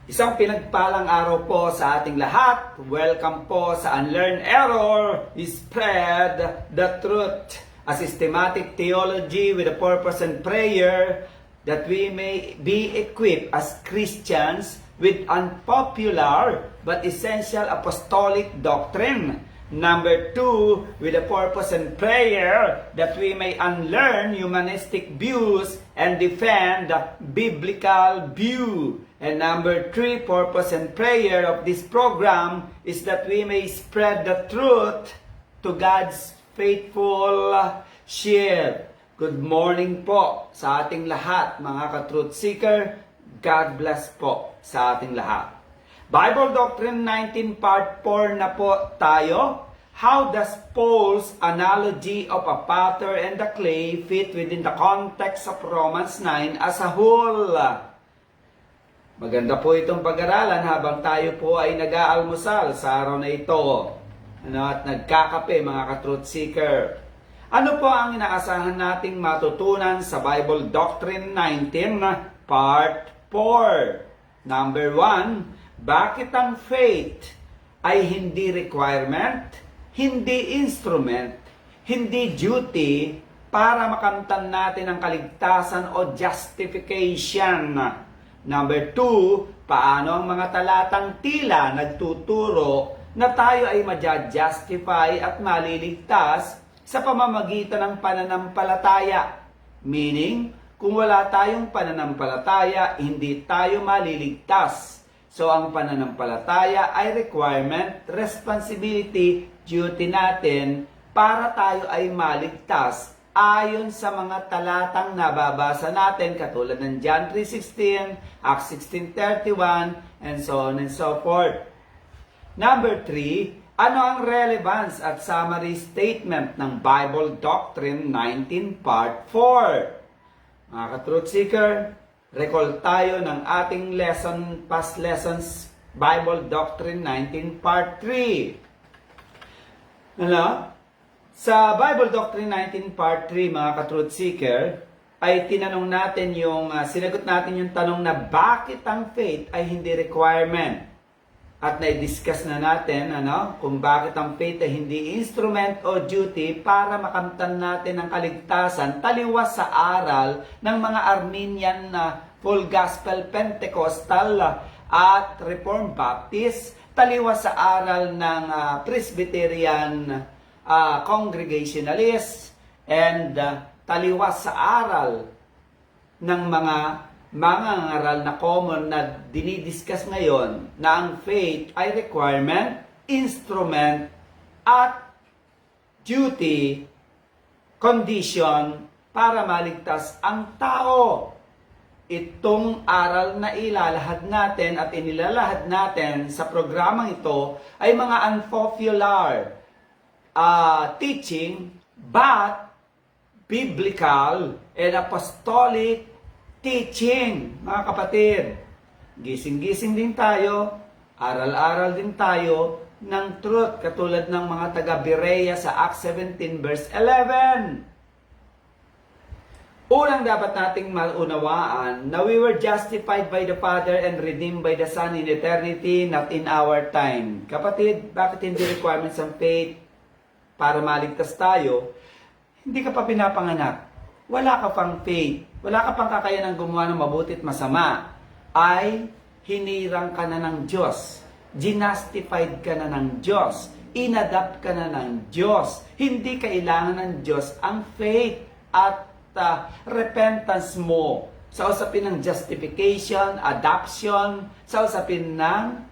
Isang pinagpalang araw po sa ating lahat. Welcome po sa Unlearn Error, Spread the Truth, a systematic theology with a purpose and prayer that we may be equipped as Christians with unpopular but essential apostolic doctrine. Number 2, with a purpose and prayer that we may unlearn humanistic views and defend the biblical view. And number 3, purpose and prayer of this program is that we may spread the truth to God's faithful sheep. Good morning po sa ating lahat, mga ka-truth seeker. God bless po sa ating lahat. Bible Doctrine 19 Part 4 na po tayo. How does Paul's analogy of a potter and the clay fit within the context of Romans 9 as a whole? Maganda po itong pag-aralan habang tayo po ay nag-aalmusal sa araw na ito. At nagkakape, mga ka-truth seeker. Ano po ang inaasahan nating matutunan sa Bible Doctrine 19 Part 4? Number 1, bakit ang faith ay hindi requirement, hindi instrument, hindi duty para makamtan natin ang kaligtasan o justification? Number 2, paano ang mga talatang tila nagtuturo na tayo ay ma-justify at maliligtas sa pamamagitan ng pananampalataya? Meaning, kung wala tayong pananampalataya, hindi tayo maliligtas. So, ang pananampalataya ay requirement, responsibility, duty natin para tayo ay maligtas ayon sa mga talatang nababasa natin katulad ng John 3:16, Acts 16:31, and so on and so forth. Number 3, ano ang relevance at summary statement ng Bible Doctrine 19 Part 4? Mga ka-truth seeker, recall tayo ng ating past lessons, Bible Doctrine 19 Part 3. Sa Bible Doctrine 19 Part 3, mga ka-truth seeker, ay sinagot natin yung tanong na bakit ang faith ay hindi requirement. At na-discuss na natin kung bakit ang faith ay hindi instrument o duty para makamtan natin ang kaligtasan taliwas sa aral ng mga Arminian Full Gospel Pentecostal at Reformed Baptist, taliwas sa aral ng Presbyterian Congregationalist, and taliwas sa aral ng mga ngaral na common na dinidiscuss ngayon na ang faith ay requirement, instrument, at duty, condition para maligtas ang tao. Itong aral na ilalahad natin at inilalahad natin sa programang ito ay mga unpopular teaching but biblical and apostolic teaching. Mga kapatid, gising-gising din tayo, aral-aral din tayo ng truth katulad ng mga taga-Berea sa Acts 17 verse 11. Unang dapat nating maunawaan na we were justified by the Father and redeemed by the Son in eternity, not in our time. Kapatid, bakit hindi requirements ng faith para maligtas tayo? Hindi ka pa pinapanganak. Wala ka pang faith. Wala ka pang kakayanang gumawa ng mabuti at masama. Ay hinirang ka na ng Diyos. Ginastified ka na ng Diyos. Inadapt ka na ng Diyos. Hindi kailangan ng Diyos ang faith at repentance mo sa usapin ng justification, adoption, sa usapin ng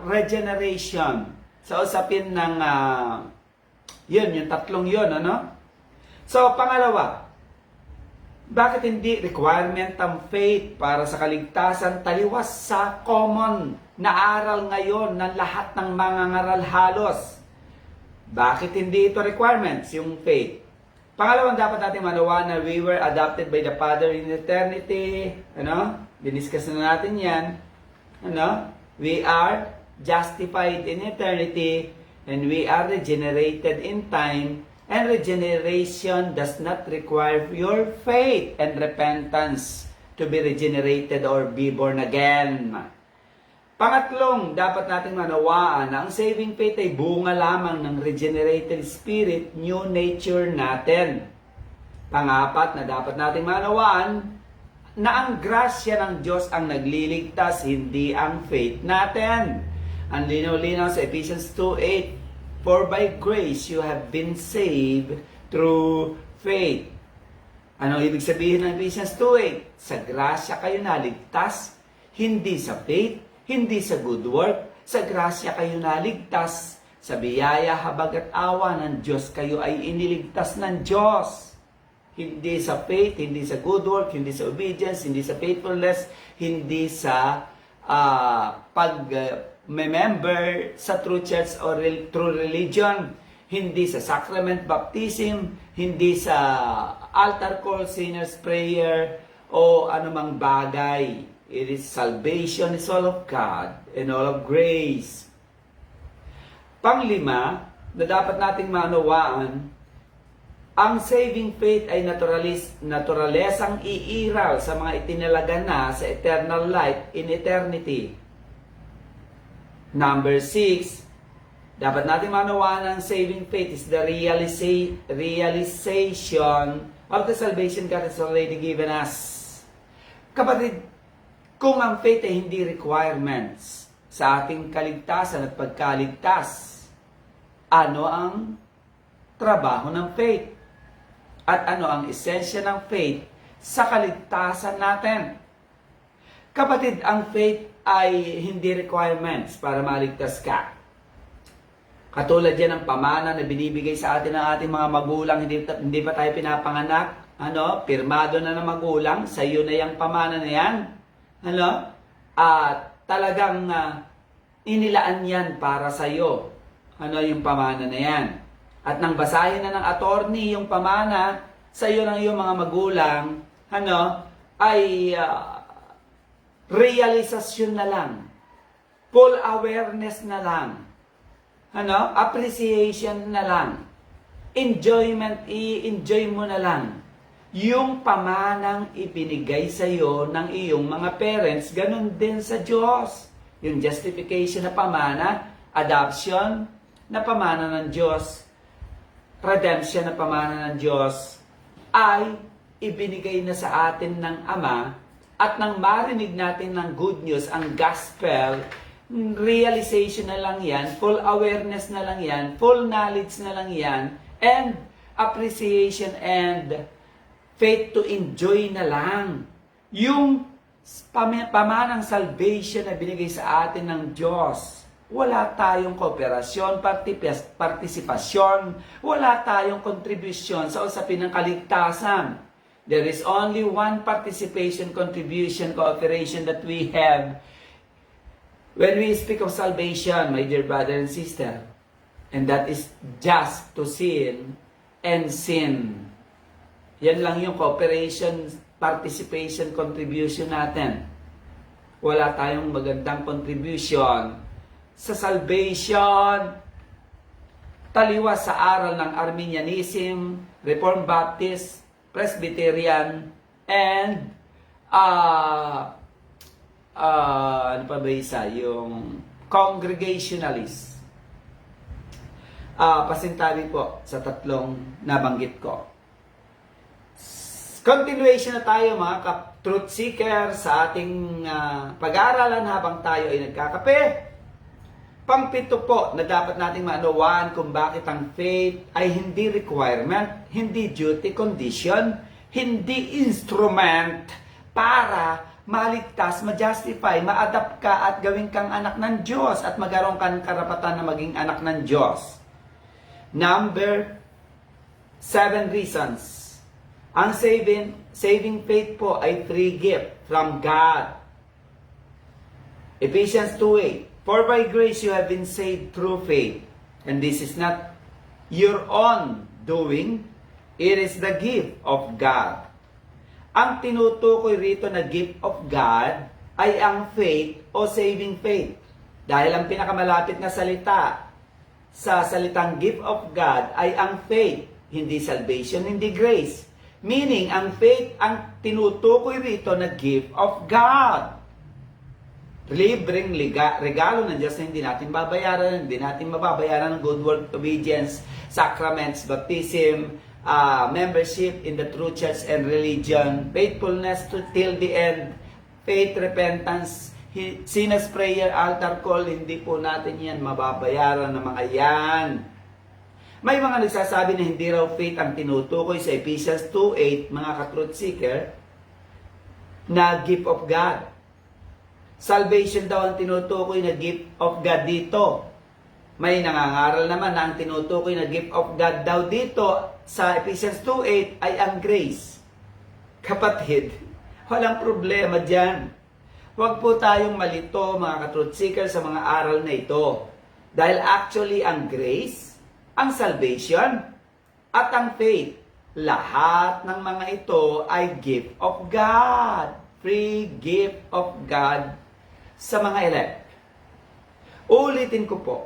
regeneration, sa usapin ng yung tatlong yun, So, pangalawa, bakit hindi requirement ang faith para sa kaligtasan taliwas sa common na aral ngayon ng lahat ng mga ngaral halos? Bakit hindi ito requirements, yung faith? Pangalawang dapat natin manawa na we were adopted by the Father in eternity. Diniscuss na natin yan. We are justified in eternity and we are regenerated in time. And regeneration does not require your faith and repentance to be regenerated or be born again. Pangatlong, dapat nating manawaan na ang saving faith ay bunga lamang ng regenerated spirit, new nature natin. Pangapat na dapat nating manawaan na ang grasya ng Diyos ang nagliligtas, hindi ang faith natin. Ang linaw-linaw sa Ephesians 2:8, "For by grace you have been saved through faith." Ano ibig sabihin ng Ephesians 2:8? Sa grasya kayo naligtas, hindi sa faith, hindi sa good work. Sa grasya kayo naligtas, sa biyaya, habag at awa ng Diyos kayo ay iniligtas ng Diyos. Hindi sa faith, hindi sa good work, hindi sa obedience, hindi sa faithfulness, hindi sa pag-member sa true church or true religion, hindi sa sacrament baptism, hindi sa altar call, sinner's prayer, o anumang bagay. It is salvation, is all of God and all of grace. Panglima, na dapat nating maunawaan, ang saving faith ay naturalesang iiral sa mga itinalaga na sa eternal life in eternity. Number 6, dapat natin manawaan ang saving faith is the realization of the salvation God has already given us. Kapatid, kung ang faith ay hindi requirements sa ating kaligtasan at pagkaligtas, ano ang trabaho ng faith? At ano ang esensya ng faith sa kaligtasan natin? Kapatid, ang faith ay hindi requirements para maligtas ka. Katulad yan ng pamana na binibigay sa atin ng ating mga magulang, hindi pa tayo pinapanganak, pirmado na ng magulang, sa iyo na yung pamana na yan. At talagang inilaan yan para sa iyo. Yung pamana na yan. At nang basahin na ng attorney yung pamana sa iyo ng iyong mga magulang, ay realisasyon na lang. Full awareness na lang. Appreciation na lang. Enjoyment, i-enjoy mo na lang. Yung pamanang ibinigay sa iyo ng iyong mga parents, ganun din sa Diyos. Yung justification na pamana, adoption na pamana ng Diyos, redemption na pamana ng Diyos ay ibinigay na sa atin ng Ama, at nang marinig natin ng good news, ang gospel, realization na lang yan, full awareness na lang yan, full knowledge na lang yan, and appreciation and faith to enjoy na lang. Yung pamanang salvation na binigay sa atin ng Diyos, wala tayong kooperasyon, partisipasyon, wala tayong kontribusyon sa usapin ng kaligtasan. There is only one participation, contribution, cooperation that we have when we speak of salvation, my dear brother and sister. And that is just to sin and sin. Yan lang yung cooperation, participation, contribution natin. Wala tayong magandang contribution sa salvation, taliwas sa aral ng Arminianism, Reformed Baptist, Presbyterian, and ano pa ba isa? Yung Congregationalist. Pasintabi po sa tatlong nabanggit ko. Continuation na tayo mga truth seeker sa ating pag-aaralan habang tayo ay nagkakape. Pangpito po na dapat nating maunawaan kung bakit ang faith ay hindi requirement, hindi duty condition, hindi instrument para maligtas, ma-justify, ma-adapt ka at gawin kang anak ng Diyos at magkaroon ka ng karapatan na maging anak ng Diyos. Number 7 reasons. Ang saving faith po ay free gift from God. Ephesians 2:8. For by grace you have been saved through faith, and this is not your own doing, it is the gift of God. Ang tinutukoy rito na gift of God ay ang faith o saving faith. Dahil ang pinakamalapit na salita sa salitang gift of God ay ang faith, hindi salvation, hindi grace. Meaning, ang faith ang tinutukoy rito na gift of God. libreng regalo ng Diyos na hindi natin babayaran, hindi natin mababayaran ng good work, obedience, sacraments, baptism, membership in the true church and religion, faithfulness till the end, faith, repentance, sinner's prayer, altar call, hindi po natin yan mababayaran ng mga yan. May mga nagsasabi na hindi raw faith ang tinutukoy sa Ephesians 2:8, mga ka-truth seeker, na gift of God. Salvation daw ang tinutukoy na gift of God dito. May nangangaral naman na ang tinutukoy na gift of God daw dito sa Ephesians 2:8 ay ang grace. Kapatid, walang problema dyan. Huwag po tayong malito, mga ka-truth seeker, sa mga aral na ito. Dahil actually ang grace, ang salvation, at ang faith, lahat ng mga ito ay gift of God. Free gift of God sa mga elect. Ulitin ko po,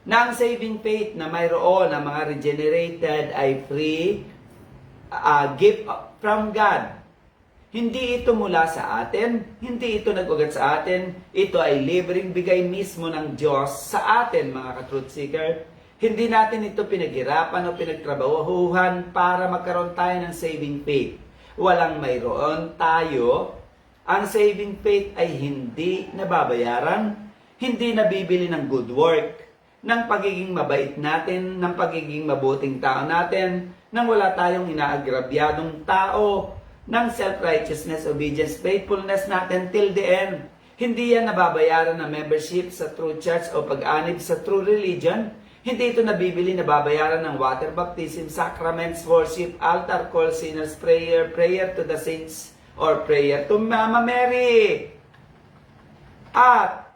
na ang saving faith na mayroon ng mga regenerated ay free gift from God. Hindi ito mula sa atin, hindi ito nag-ugat sa atin, ito ay libreng bigay mismo ng Diyos sa atin, mga ka-truth seeker. Hindi natin ito pinaghirapan o pinagtrabahuhan para magkaroon tayo ng saving faith. Walang mayroon tayo. Ang saving faith ay hindi nababayaran, hindi nabibili ng good work, ng pagiging mabait natin, ng pagiging mabuting tao natin, nang wala tayong inaagrabyadong tao, ng self-righteousness, obedience, faithfulness natin till the end. Hindi yan nababayaran ng membership sa true church o pag-anib sa true religion. Hindi ito nabibili, nababayaran ng water baptism, sacraments, worship, altar call, sinner's prayer, prayer to the saints, or prayer to Mama Mary. At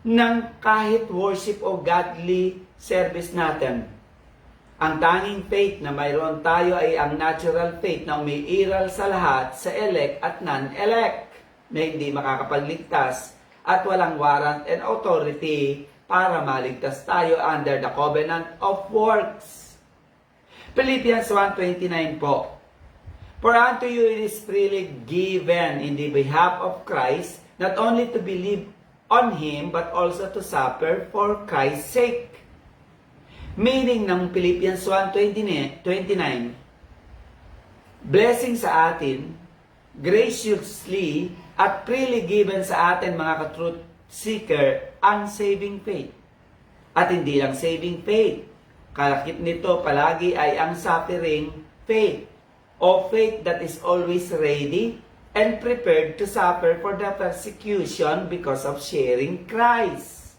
ng kahit worship o godly service natin. Ang tanging faith na mayroon tayo ay ang natural faith na umiiral sa lahat, sa elect at non-elect, na hindi makakapagligtas at walang warrant and authority para maligtas tayo under the covenant of works. Philippians 1:29 po. For unto you it is freely given in the behalf of Christ, not only to believe on Him, but also to suffer for Christ's sake. Meaning ng Philippians 1:29, blessing sa atin, graciously at freely given sa atin, mga ka-truth seeker, ang saving faith. At hindi lang saving faith. Kalakip nito palagi ay ang suffering faith, o faith that is always ready and prepared to suffer for the persecution because of sharing Christ.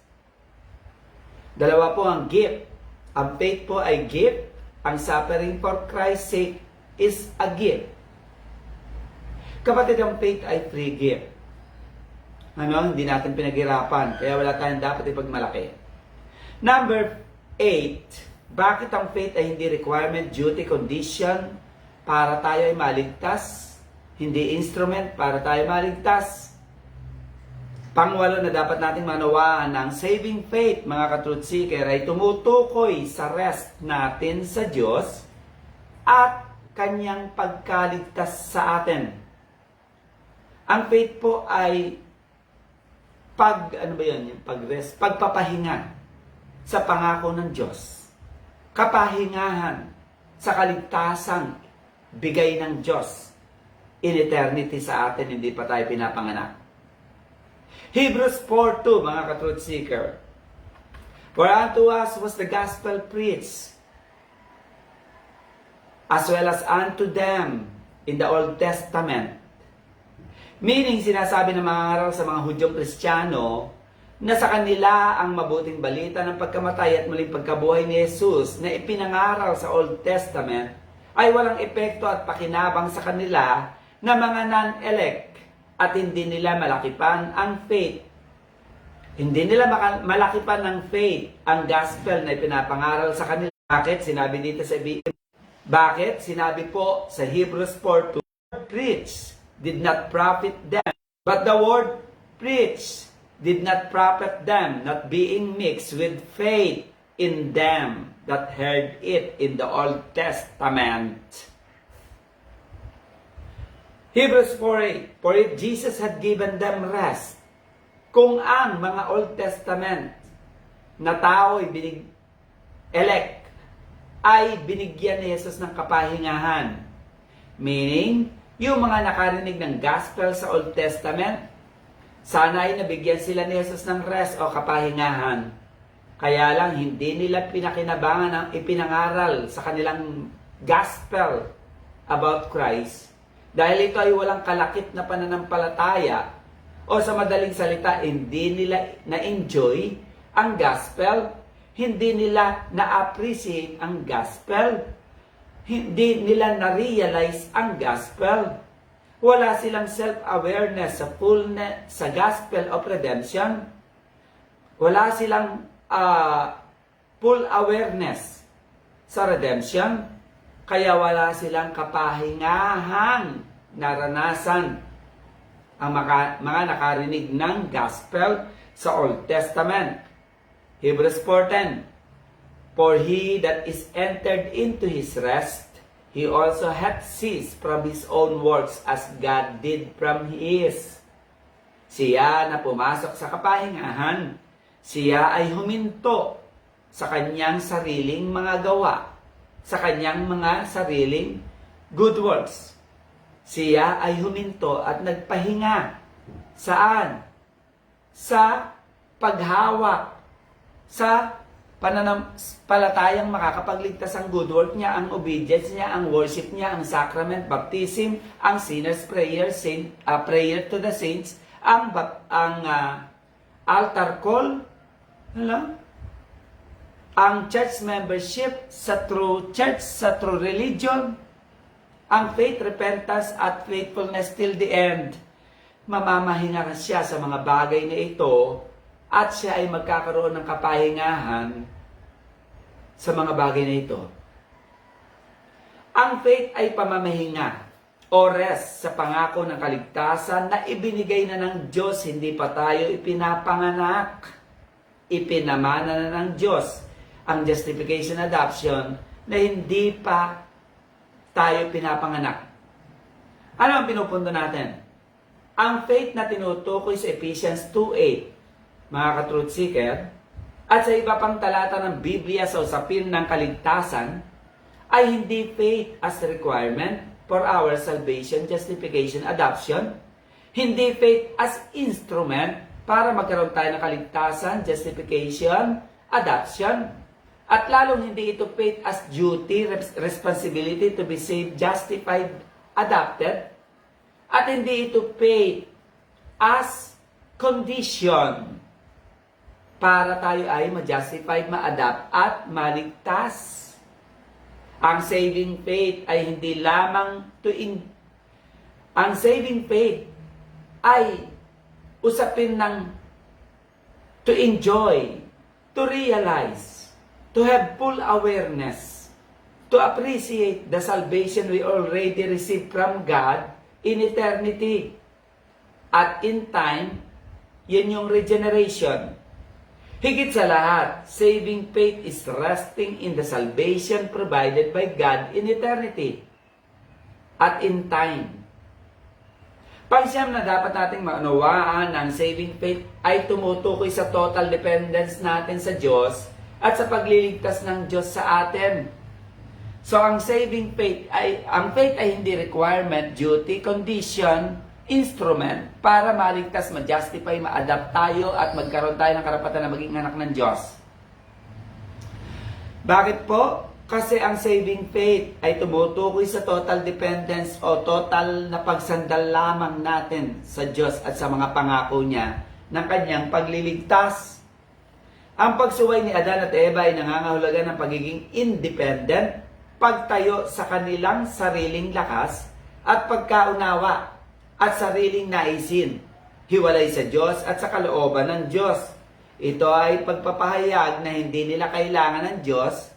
Dalawa po ang gift. Ang faith po ay gift. Ang suffering for Christ's sake is a gift. Kapatid, ang faith ay free gift. Hindi natin pinaghirapan. Kaya wala tayong dapat ipagmalaki. Number 8. Bakit ang faith ay hindi requirement, duty, condition para tayo ay maligtas? Hindi instrument para tayo maligtas. Pangwalo na dapat nating manawaan ng saving faith, mga ka-truth seeker, ay tumutukoy sa rest natin sa Diyos at Kanyang pagkaligtas sa atin. Ang faith po ay pag-rest, pagpapahinga sa pangako ng Diyos. Kapahingahan sa kaligtasang bigay ng Diyos in eternity sa atin, hindi pa tayo pinapanganak. Hebrews 4:2, mga ka-truth seeker. For unto us was the gospel preached, as well as unto them in the Old Testament. Meaning, sinasabi ng mga aral sa mga Hudyong Kristiyano na sa kanila ang mabuting balita ng pagkamatay at muling pagkabuhay ni Jesus na ipinangaral sa Old Testament ay walang epekto at pakinabang sa kanila na mga non-elect at hindi nila malakipan ang faith. Hindi nila malakipan ng faith ang gospel na ipinapangaral sa kanila. Bakit? Sinabi dito sa Bakit? Sinabi po sa Hebrews 4:2, preach did not profit them, but the word preach did not profit them, not being mixed with faith in them that heard it in the Old Testament. Hebrews 4:8, for if Jesus had given them rest Kung ang mga Old Testament na tao elect ay binigyan ni Jesus ng kapahingahan, meaning, yung mga nakarinig ng gospel sa Old Testament, sana ay nabigyan sila ni Jesus ng rest o kapahingahan. Kaya lang, hindi nila pinakinabangan ang ipinangaral sa kanilang gospel about Christ. Dahil ito ay walang kalakip na pananampalataya, o sa madaling salita, hindi nila na-enjoy ang gospel, hindi nila na-appreciate ang gospel, hindi nila na-realize ang gospel. Wala silang self-awareness sa fullness, sa gospel of redemption. Wala silang full awareness sa redemption. Kaya wala silang kapahingahang naranasan ang mga nakarinig ng gospel sa Old Testament. Hebrews 4:10, for he that is entered into his rest, he also hath ceased from his own works as God did from his. Siya na pumasok sa kapahingahan, siya ay huminto sa kanyang sariling mga gawa, sa kanyang mga sariling good works. Siya ay huminto at nagpahinga. Saan? Sa paghawak, sa pananampalatayang makakapagligtas ang good work niya, ang obedience niya, ang worship niya, ang sacrament, baptism, ang sinner's prayer, prayer to the saints, ang altar call, ang church membership sa true church, sa true religion, ang faith, repentance, at faithfulness till the end. Mamamahinga siya sa mga bagay na ito at siya ay magkakaroon ng kapahingahan sa mga bagay na ito. Ang faith ay pamamahinga o rest sa pangako ng kaligtasan na ibinigay na ng Diyos, hindi pa tayo ipinapanganak. Ipinamana na ng Diyos ang justification adoption na hindi pa tayo pinapanganak. Ano ang pinupunto natin? Ang faith na tinutukoy sa Ephesians 2:8, mga ka-truth seeker, at sa iba pang talata ng Biblia sa usapin ng kaligtasan, ay hindi faith as requirement for our salvation, justification, adoption. Hindi faith as instrument para magkaroon tayo ng kaligtasan, justification, adoption. At lalong hindi ito faith as duty, responsibility to be saved, justified, adopted. At hindi ito faith as condition para tayo ay ma-justified, ma-adapt at maligtas. Ang saving faith ay hindi lamang ang saving faith ay usapin ng to enjoy, to realize, to have full awareness, to appreciate the salvation we already received from God in eternity. At in time, yun yung regeneration. Higit sa lahat, saving faith is resting in the salvation provided by God in eternity at in time. Pangsiyam na dapat nating maunawaan ang saving faith ay tumutukoy sa total dependence natin sa Diyos at sa pagliligtas ng Diyos sa atin. So ang saving faith ay hindi requirement, duty, condition, instrument para maligtas, ma-justify, ma-adapt tayo at magkaroon tayo ng karapatan na maging anak ng Diyos. Bakit po? Kasi ang saving faith ay tumutukoy sa total dependence o total na pagsandal lamang natin sa Diyos at sa mga pangako niya ng kanyang pagliligtas. Ang pagsuway ni Adan at Eva ay nangangahulugan ng pagiging independent, pagtayo sa kanilang sariling lakas at pagkaunawa at sariling naisin, hiwalay sa Diyos at sa kalooban ng Diyos. Ito ay pagpapahayag na hindi nila kailangan ng Diyos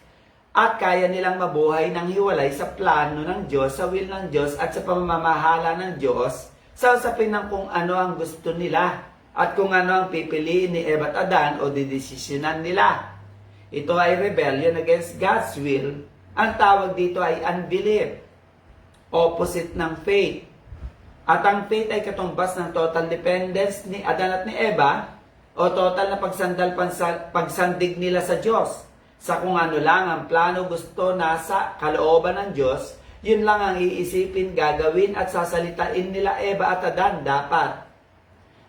at kaya nilang mabuhay ng hiwalay sa plano ng Diyos, sa will ng Diyos at sa pamamahala ng Diyos sa usapin ng kung ano ang gusto nila at kung ano ang pipiliin ni Eva at Adan o didesisyonan nila. Ito ay rebellion against God's will. Ang tawag dito ay unbelief, opposite ng faith. At ang faith ay katumbas ng total dependence ni Adan at ni Eva o total na pagsandig nila sa Diyos. Sa kung ano lang ang plano gusto nasa kalooban ng Diyos, yun lang ang iisipin, gagawin at sasalitain nila Eva at Adan dapat.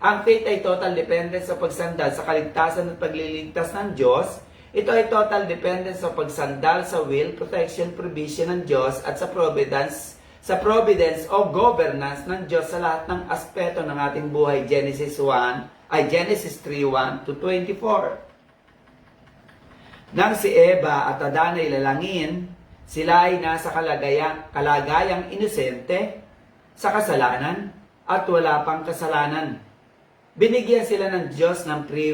Ang faith ay total dependence sa pagsandal sa kaligtasan at pagliligtas ng Diyos. Ito ay total dependence sa pagsandal sa will, protection, provision ng Diyos at sa providence o governance ng Diyos sa lahat ng aspeto ng ating buhay. Genesis 3:1 to 24. Nang si Eva at Adan ay lalangin, sila ay nasa kalagayang inosente sa kasalanan at wala pang kasalanan. Binigyan sila ng Diyos ng free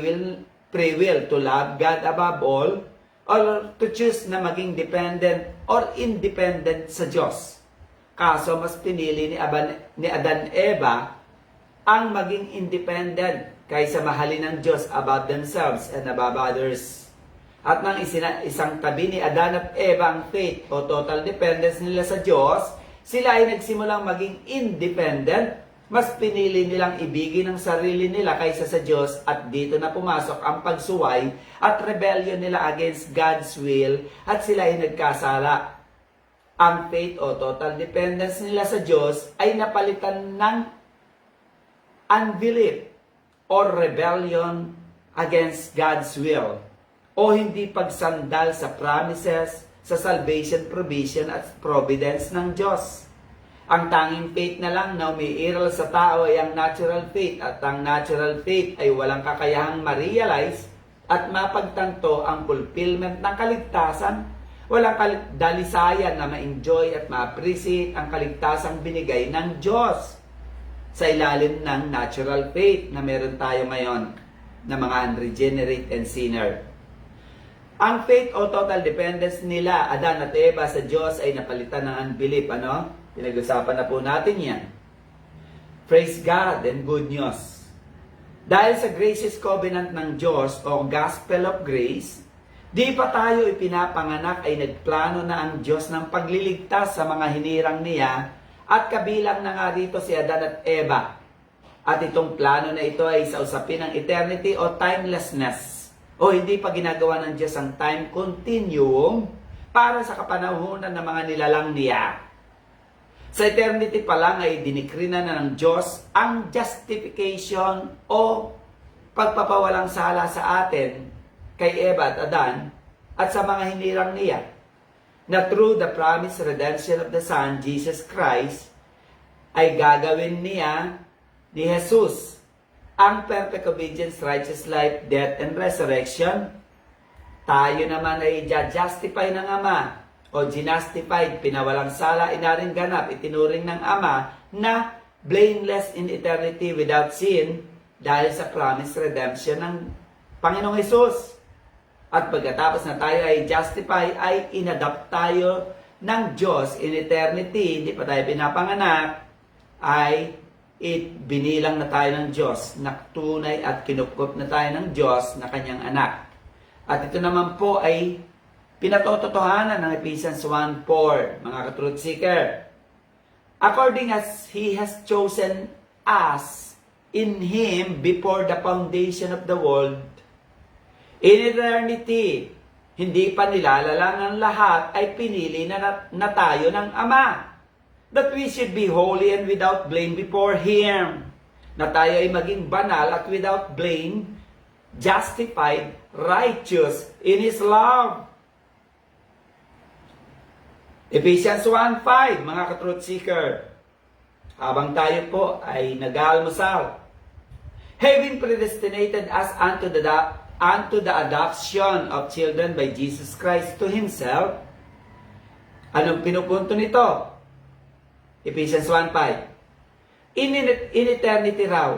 will to love God above all or to choose na maging dependent or independent sa Diyos. Kaso mas pinili ni Adan Eva ang maging independent kaysa mahalin ng Diyos above themselves and above others. At nang isang tabi ni Adan at Eva ang faith o total dependence nila sa Diyos, sila ay nagsimulang maging independent. Mas pinili nilang ibigin ang sarili nila kaysa sa Diyos at dito na pumasok ang pagsuway at rebellion nila against God's will at sila ay nagkasala. Ang faith o total dependence nila sa Diyos ay napalitan ng unbelief or rebellion against God's will o hindi pagsandal sa promises, sa salvation, provision at providence ng Diyos. Ang tanging faith na lang na umiiral sa tao ay ang natural faith at ang natural faith ay walang kakayahang ma-realize at mapagtanto ang fulfillment ng kaligtasan. Walang dalisayan na ma-enjoy at ma-appreciate ang kaligtasang binigay ng Diyos sa ilalim ng natural faith na meron tayo ngayon na mga unregenerate and sinner. Ang faith o total dependence nila, Adan at Eva sa Diyos ay napalitan ng unbelief. Pinag-usapan na po natin yan. Praise God and good news. Dahil sa gracious covenant ng Diyos o gospel of grace, di pa tayo ipinapanganak ay nagplano na ang Diyos ng pagliligtas sa mga hinirang niya at kabilang na nga rito si Adan at Eva. At itong plano na ito ay sa usapin ng eternity o timelessness. O hindi pa ginagawa ng Diyos ang time continuum para sa kapanahunan ng mga nilalang niya. Sa eternity pa lang ay dinikrina na ng Diyos ang justification o pagpapawalang sala sa atin kay Eva at Adan at sa mga hinirang niya na through the promised redemption of the Son, Jesus Christ, ay gagawin niya ni Jesus ang perfect obedience, righteous life, death, and resurrection. Tayo naman ay justify ng Ama o ginastified, pinawalang sala, inaring ganap, itinuring ng Ama na blameless in eternity without sin dahil sa promised redemption ng Panginoong Hesus. At pagkatapos na tayo ay justify, ay inadapt tayo ng Diyos in eternity, hindi pa tayo pinapanganak, ay binilang na tayo ng Diyos, naktunay at kinukup na tayo ng Diyos na kanyang anak. At ito naman po ay pinatototohanan ng Ephesians 1:4, mga ka-truth seeker. According as He has chosen us in Him before the foundation of the world, in eternity, hindi pa nilalalang ang lahat, ay pinili na tayo ng Ama. That we should be holy and without blame before Him. Na tayo ay maging banal at without blame, justified, righteous in His love. Ephesians 1:5, mga ka-truth seeker. Habang tayo po ay nag-aalmusal, having predestinated us unto the adoption of children by Jesus Christ to Himself. Anong pinupunto nito? Ephesians 1:5. In eternity raw,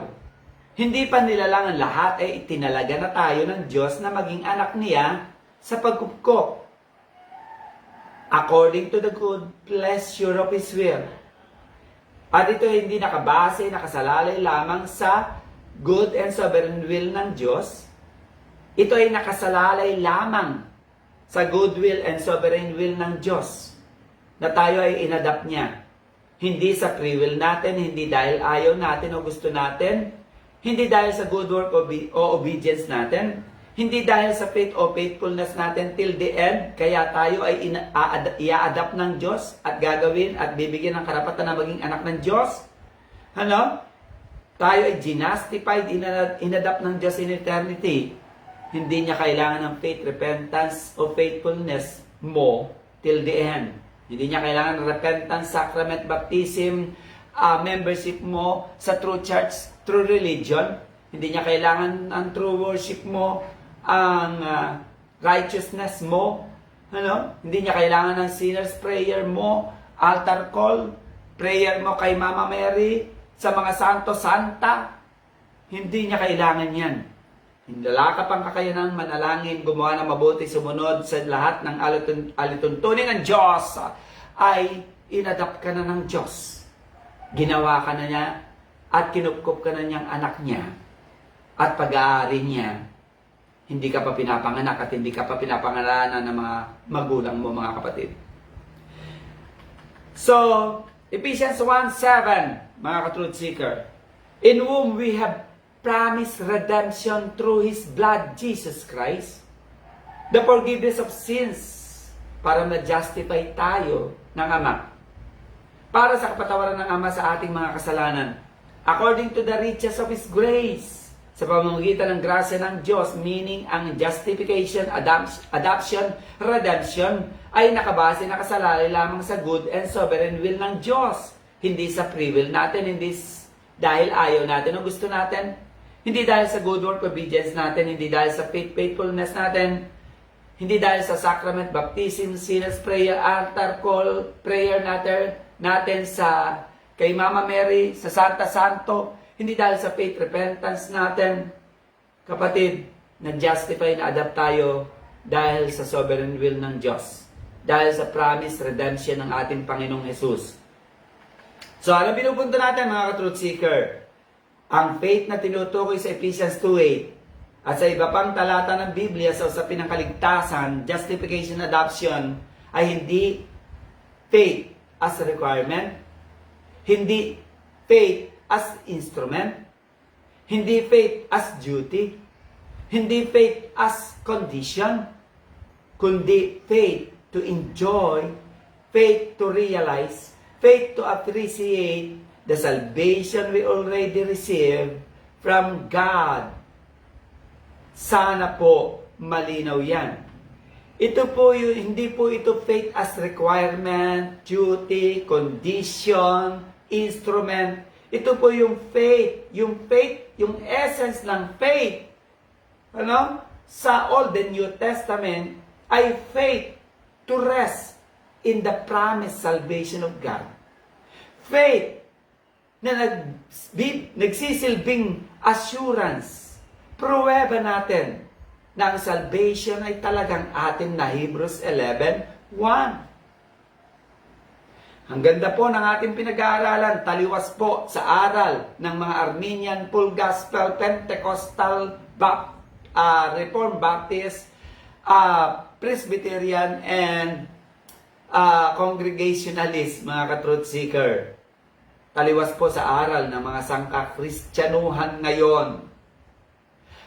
hindi pa nilalang ang lahat ay itinalaga na tayo ng Diyos na maging anak niya sa pagkupkop. According to the good pleasure of His will. At ito ay hindi nakasalalay lamang sa good and sovereign will ng Diyos. Ito ay nakasalalay lamang sa good will and sovereign will ng Diyos na tayo ay inadapt niya. Hindi sa free will natin, hindi dahil ayaw natin o gusto natin, hindi dahil sa good work o obedience natin, hindi dahil sa faith o faithfulness natin till the end, kaya tayo ay i-adapt ng Diyos at gagawin at bibigyan ng karapatan na maging anak ng Diyos. Ano? Tayo ay ginastified, inadapt ng Diyos in eternity. Hindi niya kailangan ng faith, repentance, o faithfulness mo till the end. Hindi niya kailangan ng repentance, sacrament, baptism, membership mo sa true church, true religion. Hindi niya kailangan ang true worship mo, ang righteousness mo. Ano? Hindi niya kailangan ng sinner's prayer mo, altar call, prayer mo kay Mama Mary, sa mga santo-santa. Hindi niya kailangan yan. Hindala ka pang kakayanan, manalangin, gumawa ng mabuti, sumunod sa lahat ng alituntunin ng Diyos, ay inadapt ka na ng Diyos. Ginawa ka na niya at kinupkup ka na niyang anak niya at pag-aari niya. Hindi ka pa pinapanganak at hindi ka pa pinapangalanan ng mga magulang mo, mga kapatid. So, Ephesians 1:7, mga ka-truth seeker, in whom we have promised redemption through His blood, Jesus Christ, the forgiveness of sins, para ma-justify tayo ng Ama, para sa kapatawaran ng Ama sa ating mga kasalanan, according to the riches of His grace, sa pamamagitan ng grasya ng Diyos, meaning ang justification, adoption, redemption, ay nakabase, nakasalalay lamang sa good and sovereign will ng Diyos. Hindi sa free will natin, hindi dahil ayaw natin o gusto natin, hindi dahil sa good work, obedience natin, hindi dahil sa faithfulness natin, hindi dahil sa sacrament, baptism, sinner's prayer, altar call, prayer natin sa kay Mama Mary, sa Santa Santo, hindi dahil sa faith, repentance natin. Kapatid, na-justify, na-adapt tayo dahil sa sovereign will ng Diyos. Dahil sa promise, redemption ng ating Panginoong Jesus. So, ano pinupunto natin, mga ka-truth seeker? Ang faith na tinutukoy sa Ephesians 2:8 at sa iba pang talata ng Biblia sa usapin ng kaligtasan, justification, adoption, ay hindi faith as a requirement, hindi faith as instrument, hindi faith as duty, hindi faith as condition, kundi faith to enjoy, faith to realize, faith to appreciate the salvation we already received from God. Sana po malinaw yan. Ito po hindi po ito faith as requirement, duty, condition, instrument. Ito po yung faith, yung essence ng faith. Ano? Sa Old and New Testament ay faith to rest in the promised salvation of God. Faith na nagsisilbing assurance, pruweba natin na ang salvation ay talagang atin na Hebrews 11:1. Ang ganda po ng ating pinag-aaralan, taliwas po sa aral ng mga Armenian, Full Gospel, Pentecostal, Reformed Baptist, Presbyterian, and Congregationalist, mga ka-truth seeker. Taliwas po sa aral ng mga sangka-Kristyanuhan ngayon.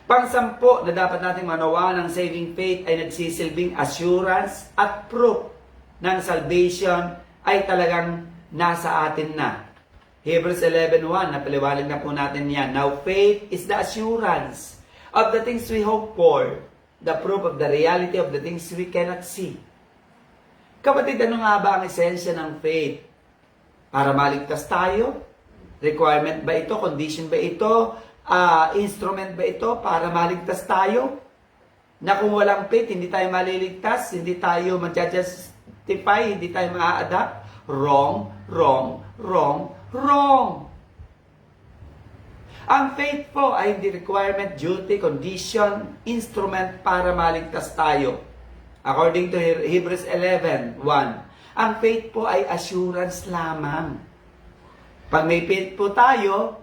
Pang-sampo na dapat nating manawa ng saving faith ay nagsisilbing assurance at proof ng salvation ay talagang nasa atin na. Hebrews 11:1, napaliwanag na po natin yan. Now faith is the assurance of the things we hope for, the proof of the reality of the things we cannot see. Kapatid, ano nga ba ang esensya ng faith? Para maligtas tayo? Requirement ba ito? Condition ba ito? Instrument ba ito para maligtas tayo? Na kung walang faith, hindi tayo maliligtas, hindi tayo ma-justify, hindi tayo ma-adapt? Wrong, wrong, wrong, wrong! Ang faith po ay hindi requirement, duty, condition, instrument para maligtas tayo. According to Hebrews 11:1, ang faith po ay assurance lamang. Pag may faith po tayo,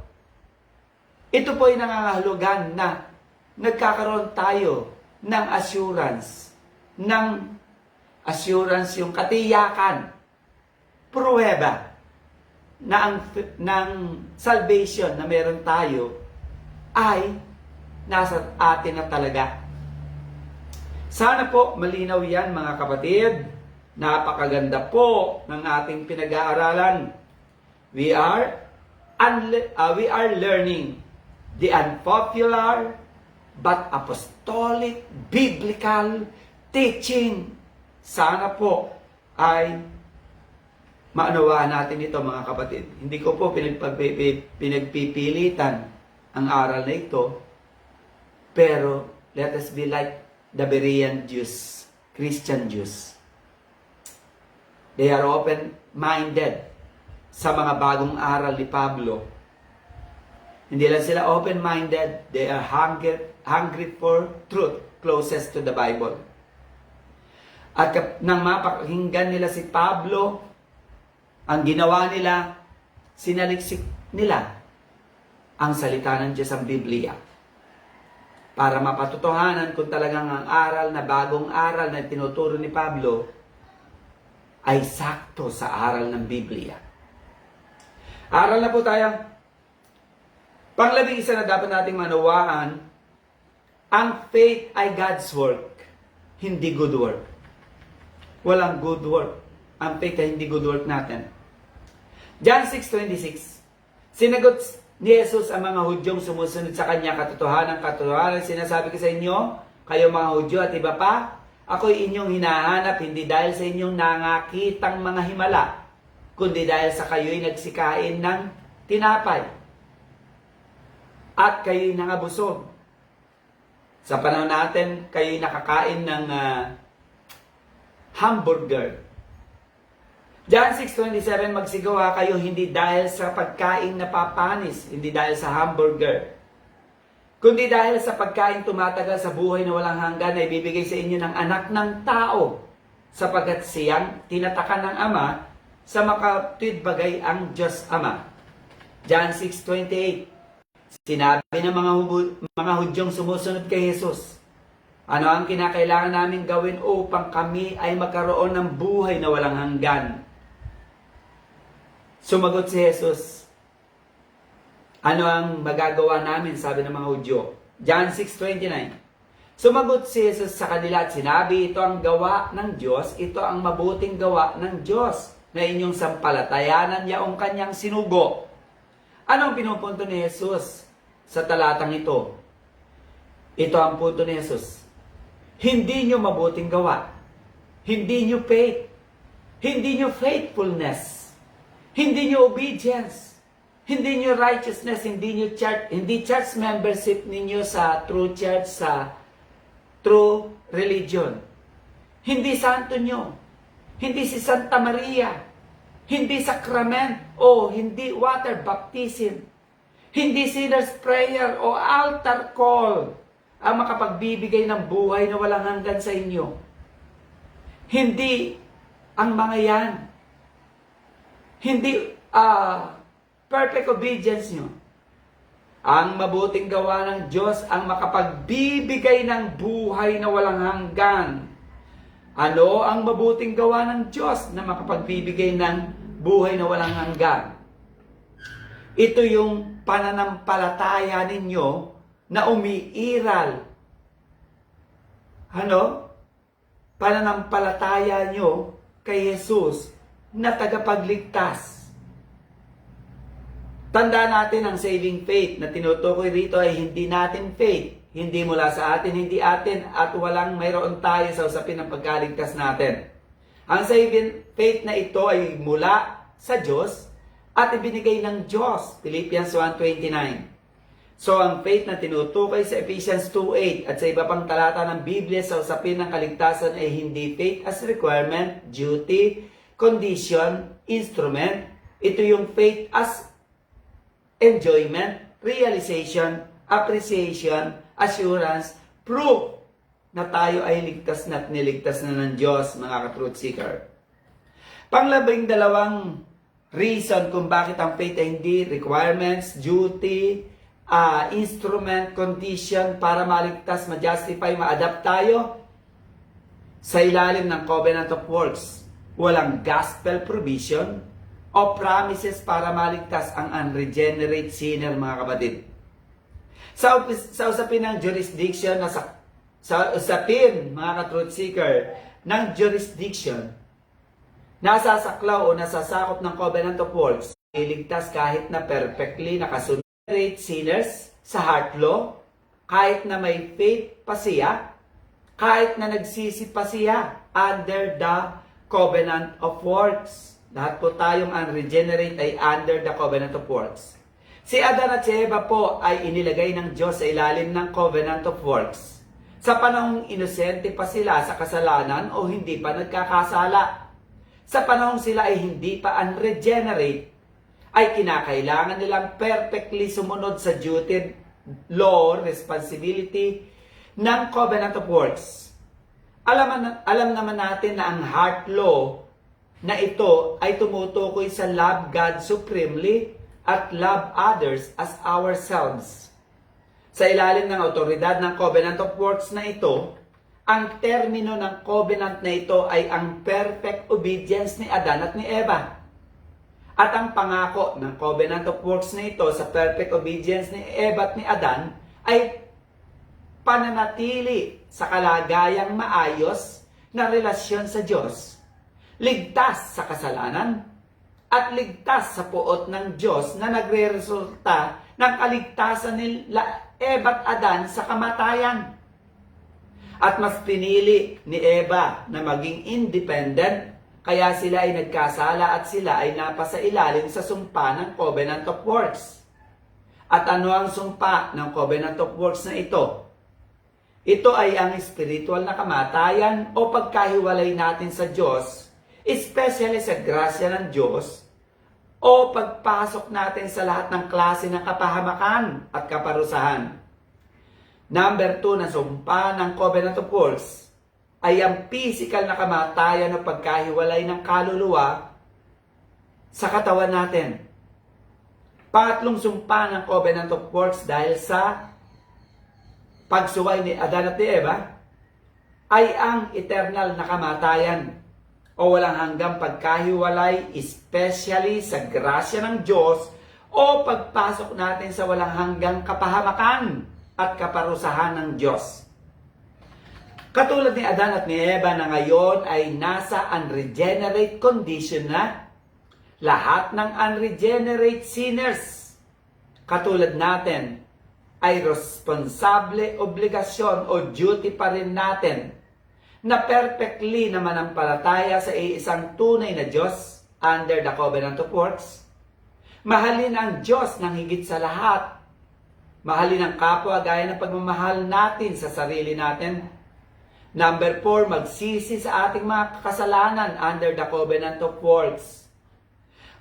ito po ay nangangahulugan na nagkakaroon tayo ng assurance. Yung katiyakan, pruweba, ng salvation na meron tayo ay nasa atin na talaga. Sana po malinaw yan mga kapatid. Napakaganda po ng ating pinag-aaralan. We are learning the unpopular but apostolic biblical teaching. Sana po ay maunawaan natin ito mga kapatid. Hindi ko po pinagpipilitan ang aral na ito, pero let us be like the Berean Jews, Christian Jews. They are open-minded sa mga bagong aral ni Pablo. Hindi lang sila open-minded, they are hungry for truth closest to the Bible. At nang mapakinggan nila si Pablo, ang ginawa nila, sinaliksik nila ang salita ng Diyos, ang Biblia, para mapatutuhanan kung talagang ang aral na bagong aral na tinuturo ni Pablo ay sakto sa aral ng Biblia. Aral na po tayo. Panglabing isa na dapat nating manawaan, ang faith ay God's work, hindi good work. Walang good work. Ang faith ay hindi good work natin. John 6:26. Sinagot ni Jesus ang mga Hudyong sumusunod sa kanya, katotohanan, sinasabi ko sa inyo, kayo mga Hudyo at iba pa, ako'y inyong hinahanap, hindi dahil sa inyong nangakitang mga himala, kundi dahil sa kayo'y nagsikain ng tinapay at kayo'y nangabusog. Sa panahon natin, kayo'y nakakain ng hamburger. John 6:27, magsigawa kayo hindi dahil sa pagkain na papanis, hindi dahil sa hamburger, kundi dahil sa pagkain tumatagal sa buhay na walang hanggan na ibibigay sa inyo ng anak ng tao, sapagkat siyang tinatakan ng Ama sa makatwid bagay ang Diyos Ama. John 6:28, sinabi ng mga Hudyong sumusunod kay Jesus, ano ang kinakailangan namin gawin upang kami ay magkaroon ng buhay na walang hanggan? Sumagot si Jesus, ano ang magagawa namin, sabi ng mga Hudyo. John 6:29. Sumagot si Jesus sa kanila at sinabi, ito ang gawa ng Diyos, ito ang mabuting gawa ng Diyos, na inyong sampalatayanan yaong kanyang sinugo. Ano ang pinupunto ni Jesus sa talatang ito? Ito ang punto ni Jesus. Hindi nyo mabuting gawa. Hindi nyo faith. Hindi nyo faithfulness. Hindi nyo obedience. Hindi nyo righteousness. Hindi church membership ninyo sa true church, sa true religion. Hindi santo nyo. Hindi si Santa Maria. Hindi sacrament o hindi water baptism. Hindi sinner's prayer o altar call ang makapagbibigay ng buhay na walang hanggan sa inyo. Hindi ang mga yan. Hindi perfect obedience nyo. Ang mabuting gawa ng Diyos ang makapagbibigay ng buhay na walang hanggan. Ano ang mabuting gawa ng Diyos na makapagbibigay ng buhay na walang hanggan? Ito yung pananampalataya ninyo na umiiral. Ano? Pananampalataya nyo kay Jesus na tagapagligtas. Tandaan natin ang saving faith na tinutukoy rito ay hindi natin faith. Hindi mula sa atin, hindi atin, at walang mayroon tayo sa usapin ng pagkaligtas natin. Ang saving faith na ito ay mula sa Diyos at ibinigay ng Diyos. Philippians 1:29. So ang faith na tinutukoy sa Ephesians 2:8 at sa iba pang talata ng Biblia sa usapin ng kaligtasan ay hindi faith as requirement, duty, condition, instrument. Ito yung faith as enjoyment, realization, appreciation, assurance, proof na tayo ay ligtas na at niligtas na ng Diyos, mga ka-truth seeker. Panglabing dalawang reason kung bakit ang faith ay hindi requirements, duty, instrument, condition para maligtas, ma-justify, ma-adapt tayo sa ilalim ng covenant of works. Walang gospel provision, o promises para maligtas ang unregenerate sinner, mga kapatid. Sa usapin ng jurisdiction, sa usapin, mga ka-truth seeker, ng jurisdiction, nasasaklaw o nasasakop ng covenant of works, iligtas kahit na perfectly nakasunod sinners sa heart law, kahit na may faith pa siya, kahit na nagsisi pa siya under the covenant of works. Lahat po tayong unregenerate ay under the covenant of works. Si Adan at si Eva po ay inilagay ng Diyos sa ilalim ng covenant of works. Sa panahong inosente pa sila sa kasalanan o hindi pa nagkakasala. Sa panahong sila ay hindi pa unregenerate, ay kinakailangan nilang perfectly sumunod sa duty, law, responsibility ng covenant of works. Alam naman natin na ang heart law na ito ay tumutukoy sa love God supremely at love others as ourselves. Sa ilalim ng autoridad ng covenant of works na ito, ang termino ng covenant na ito ay ang perfect obedience ni Adan at ni Eva. At ang pangako ng covenant of works na ito sa perfect obedience ni Eva at ni Adan ay pananatili sa kalagayang maayos na relasyon sa Diyos, ligtas sa kasalanan, at ligtas sa puot ng Diyos na nagre-resulta ng kaligtasan nila Eva at Adan sa kamatayan. At mas pinili ni Eva na maging independent, kaya sila ay nagkasala at sila ay napasailalim sa sumpa ng covenant of works. At ano ang sumpa ng covenant of works na ito? Ito ay ang spiritual na kamatayan o pagkahiwalay natin sa Diyos, especially sa grasya ng Diyos, o pagpasok natin sa lahat ng klase ng kapahamakan at kaparusahan. Number 2 na sumpa ng covenant of works ay ang physical na kamatayan o pagkahiwalay ng kaluluwa sa katawan natin. Pangatlong sumpa ng covenant of works dahil sa pagsuway ni Adan at ni Eva ay ang eternal na kamatayan o walang hanggang pagkahiwalay, especially sa grasya ng Diyos o pagpasok natin sa walang hanggang kapahamakan at kaparusahan ng Diyos. Katulad ni Adan at ni Eva na ngayon ay nasa unregenerate condition na, lahat ng unregenerate sinners, katulad natin, ay responsable, obligasyon o duty pa rin natin na perfectly na manampalataya sa isang tunay na Diyos under the covenant of works. Mahalin ang Diyos ng higit sa lahat. Mahalin ang kapwa gaya ng pagmamahal natin sa sarili natin. Number 4, magsisi sa ating mga kasalanan under the covenant of works.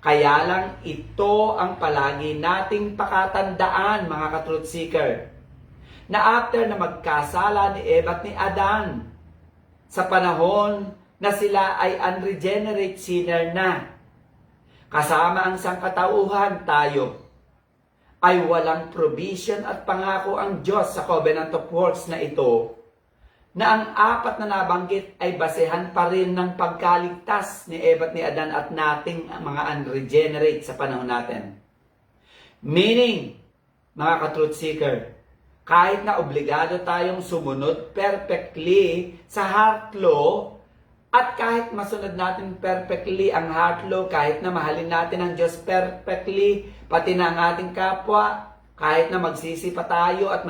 Kaya lang ito ang palagi nating pakatandaan, mga ka-truth seeker, na after na magkasala ni Eva at ni Adan, sa panahon na sila ay unregenerate sinner na, kasama ang sangkatauhan tayo, ay walang provision at pangako ang Diyos sa covenant of works na ito, na ang apat na nabanggit ay basehan pa rin ng pagkaligtas ni Eva at ni Adan at nating mga unregenerate sa panahon natin. Meaning, mga ka-truth seeker, kahit na obligado tayong sumunod perfectly sa heart law, at kahit masunod natin perfectly ang heart law, kahit na mahalin natin ang Diyos perfectly, pati na ang ating kapwa, kahit na magsisi pa tayo at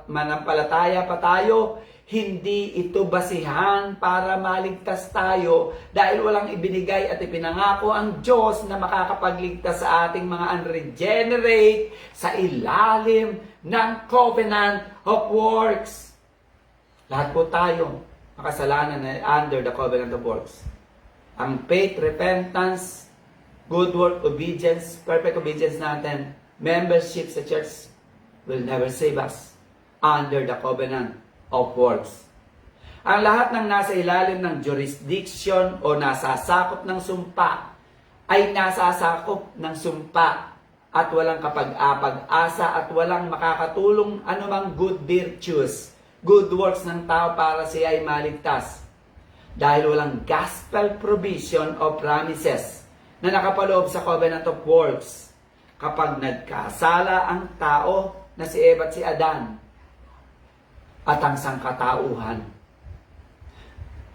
manampalataya pa tayo, hindi ito basihan para maligtas tayo dahil walang ibinigay at ipinangako ang Diyos na makakapagligtas sa ating mga unregenerate sa ilalim ng covenant of works. Lahat po tayo makasalanan na under the covenant of works. Ang faith, repentance, good work, obedience, perfect obedience natin, membership sa church will never save us under the covenant of works. Ang lahat ng nasa ilalim ng jurisdiction o nasasakop ng sumpa ay nasasakop ng sumpa at walang kapag-apag-asa at walang makakatulong anumang good virtues, good works ng tao para siya ay maligtas. Dahil walang gospel provision o promises na nakapaloob sa covenant of works kapag nagkasala ang tao na si Eva at si Adan at ang sangkatauhan.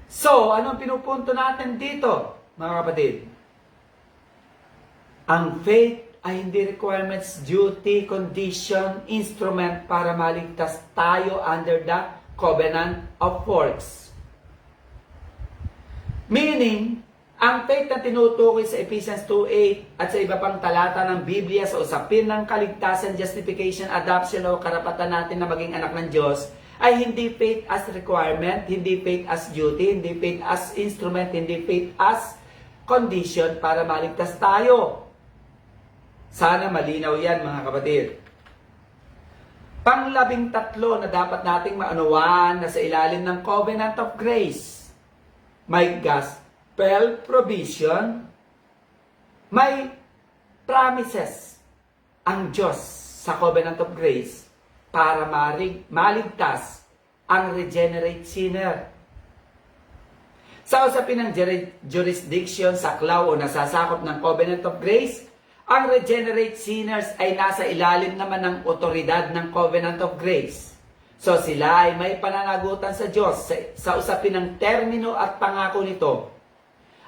So, anong pinupunto natin dito, mga kapatid? Ang faith ay hindi requirements, duty, condition, instrument para maligtas tayo under the covenant of works. Meaning, ang faith na tinutukoy sa Ephesians 2:8 at sa iba pang talata ng Biblia sa usapin ng kaligtasan, justification, adoption o karapatan natin na maging anak ng Diyos ay hindi faith as requirement, hindi faith as duty, hindi faith as instrument, hindi faith as condition para maligtas tayo. Sana malinaw yan, mga kapatid. Pang-13 na dapat nating maunawaan na sa ilalim ng covenant of grace, may gospel provision, may promises ang Diyos sa covenant of grace para maligtas ang regenerate sinner. Sa usapin ng jurisdiction, saklaw o nasasakop ng covenant of grace, ang regenerate sinners ay nasa ilalim naman ng otoridad ng covenant of grace. So sila ay may pananagutan sa Diyos sa usapin ng termino at pangako nito.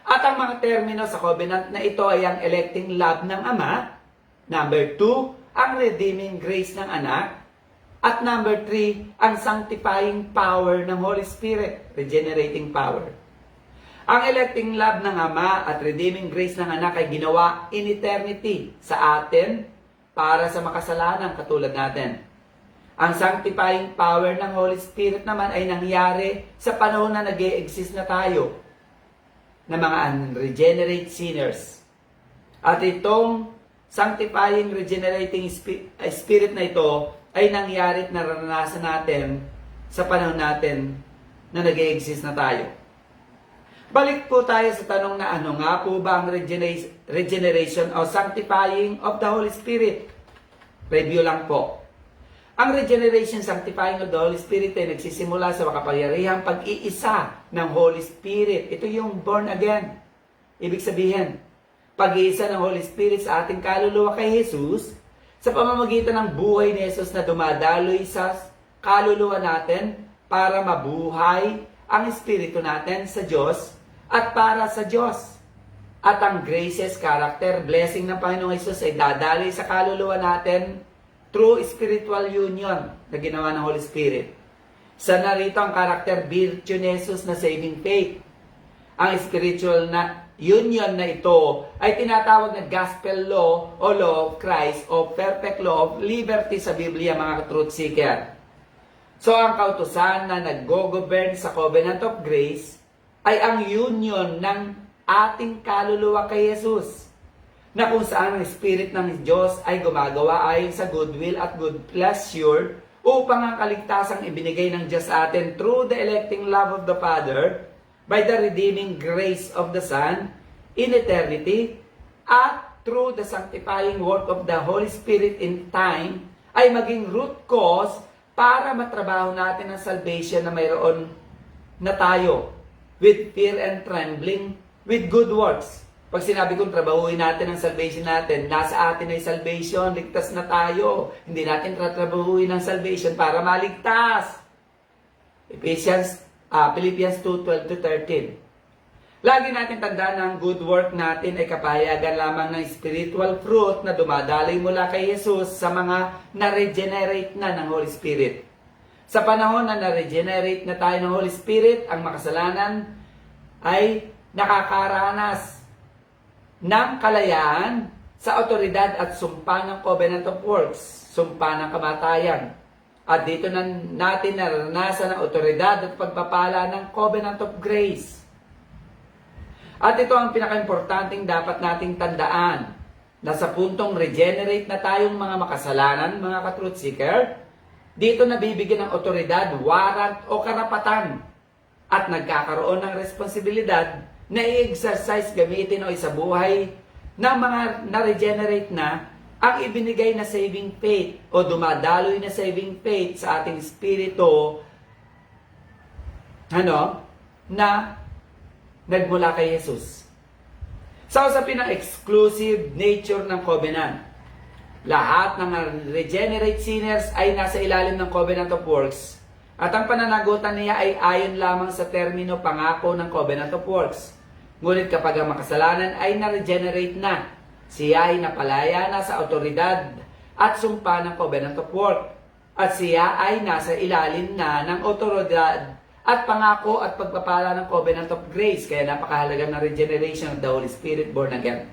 At ang mga termino sa covenant na ito ay ang electing love ng Ama, number 2, ang redeeming grace ng Anak, at number 3, ang sanctifying power ng Holy Spirit, regenerating power. Ang electing love ng Ama at redeeming grace ng Anak ay ginawa in eternity sa atin para sa makasalanan katulad natin. Ang sanctifying power ng Holy Spirit naman ay nangyari sa panahon na nag-e-exist na tayo na mga unregenerate sinners. At itong sanctifying, regenerating spirit na ito ay nangyari at naranasan natin sa panahon natin na nag-e-exist na tayo. Balik po tayo sa tanong na ano nga po ba ang regeneration o sanctifying of the Holy Spirit? Review lang po. Ang regeneration, sanctifying of the Holy Spirit ay nagsisimula sa makapangyarihang pag-iisa ng Holy Spirit. Ito yung born again. Ibig sabihin, pag-iisa ng Holy Spirit sa ating kaluluwa kay Jesus sa pamamagitan ng buhay ni Jesus na dumadaloy sa kaluluwa natin para mabuhay ang Espiritu natin sa Diyos at para sa Diyos. At ang graces, character, blessing ng Panginoong Jesus ay dadaloy sa kaluluwa natin through spiritual union na ginawa ng Holy Spirit. Sa narito ang character, virtue ni Jesus na saving faith. Ang spiritual na union na ito ay tinatawag na gospel law o law of Christ o perfect law of liberty sa Biblia, mga truth seeker. So ang kautusan na nag-go-govern sa covenant of grace ay ang union ng ating kaluluwa kay Jesus, na kung saan ang Spirit ng Diyos ay gumagawa ayon sa goodwill at good pleasure upang ang kaligtasang ibinigay ng Diyos sa atin through the electing love of the Father by the redeeming grace of the Son in eternity at through the sanctifying work of the Holy Spirit in time ay maging root cause para matrabaho natin ang salvation na mayroon na tayo with fear and trembling, with good works. Pag sinabi kong trabahuin natin ang salvation natin, nasa atin ay salvation, ligtas na tayo. Hindi natin tatrabahuin ang salvation para maligtas. Philippians 2:12-13. Lagi natin tandaan na ang good work natin ay kapahayagan lamang ng spiritual fruit na dumadaloy mula kay Jesus sa mga na-regenerate na ng Holy Spirit. Sa panahon na na-regenerate na tayo ng Holy Spirit, ang makasalanan ay nakakaranas ng kalayaan sa otoridad at sumpa ng covenant of works, sumpa ng kamatayan. At dito na natin naranasan ang otoridad at pagpapala ng covenant of grace. At ito ang pinaka-importanting dapat nating tandaan, na sa puntong regenerate na tayong mga makasalanan, mga ka-truth seeker, dito nabibigyan ng otoridad, warrant o karapatan at nagkakaroon ng responsibilidad na i-exercise, gamitin o isabuhay ng mga na-regenerate na ang ibinigay na saving faith o dumadaloy na saving faith sa ating spirito na nagmula kay Jesus. Sa usapin ng exclusive nature ng covenant, lahat ng regenerate sinners ay nasa ilalim ng covenant of works. At ang pananagutan niya ay ayon lamang sa termino pangako ng covenant of works. Ngunit kapag ang makasalanan ay na-regenerate na, siya ay napalaya na sa autoridad at sumpa ng covenant of work. At siya ay nasa ilalim na ng autoridad at pangako at pagpapala ng covenant of grace. Kaya napakahalaga ng regeneration of the Holy Spirit born again.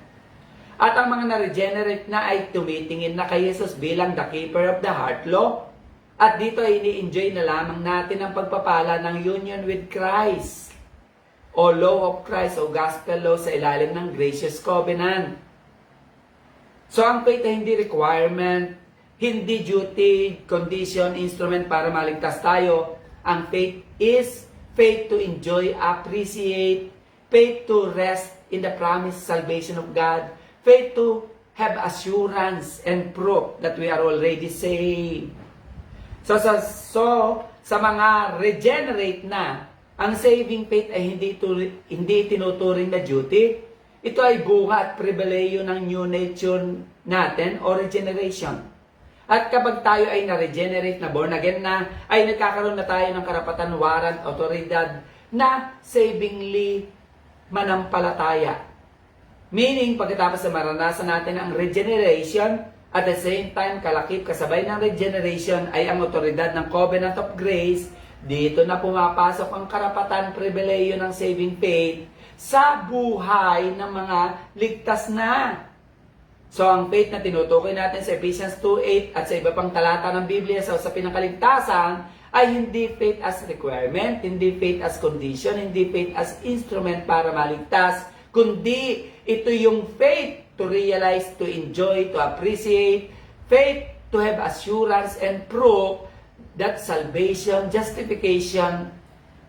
At ang mga na-regenerate na ay tumitingin na kay Jesus bilang the keeper of the heart law. At dito ay ini-enjoy na lamang natin ang pagpapala ng union with Christ o law of Christ o gospel law sa ilalim ng gracious covenant. So ang faith ay hindi requirement, hindi duty, condition, instrument para maligtas tayo. Ang faith is faith to enjoy, appreciate, faith to rest in the promised salvation of God, faith to have assurance and proof that we are already saved. So sa mga regenerate na, ang saving faith ay hindi tinuturing na duty. Ito ay bunga at pribileyo ng new nature natin o regeneration. At kapag tayo ay na-regenerate na born again na, ay nagkakaroon na tayo ng karapatan, warrant, autoridad na savingly manampalataya. Meaning, pagkatapos na maranasan natin ang regeneration, at the same time, kalakip kasabay ng regeneration ay ang otoridad ng covenant of grace. Dito na pumapasok ang karapatan, pribileyo ng saving faith sa buhay ng mga ligtas na. So, ang faith na tinutukoy natin sa Ephesians 2:8 at sa iba pang talata ng Biblia sa usapin ng kaligtasan ay hindi faith as requirement, hindi faith as condition, hindi faith as instrument para maligtas, kundi ito yung faith to realize, to enjoy, to appreciate, faith to have assurance and proof that salvation, justification,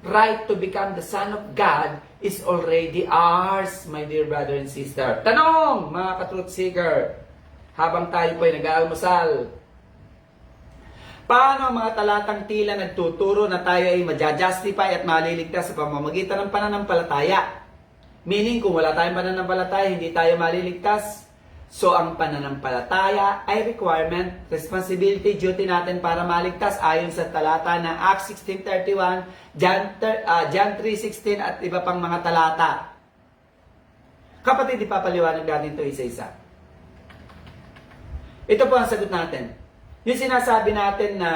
right to become the Son of God is already ours, my dear brother and sister. Tanong, mga ka-truth seeker, habang tayo po ay nag-aalmusal, paano ang mga talatang tila nagtuturo na tayo ay maja-justify at maliligtas sa pamamagitan ng pananampalataya? Meaning, kung wala tayong pananampalataya, hindi tayo maliligtas. So, ang pananampalataya ay requirement, responsibility, duty natin para maligtas ayon sa talata ng Acts 16:31, John 3:16 at iba pang mga talata. Kapatid, ipapaliwanag natin ito isa-isa. Ito po ang sagot natin. Yung sinasabi natin na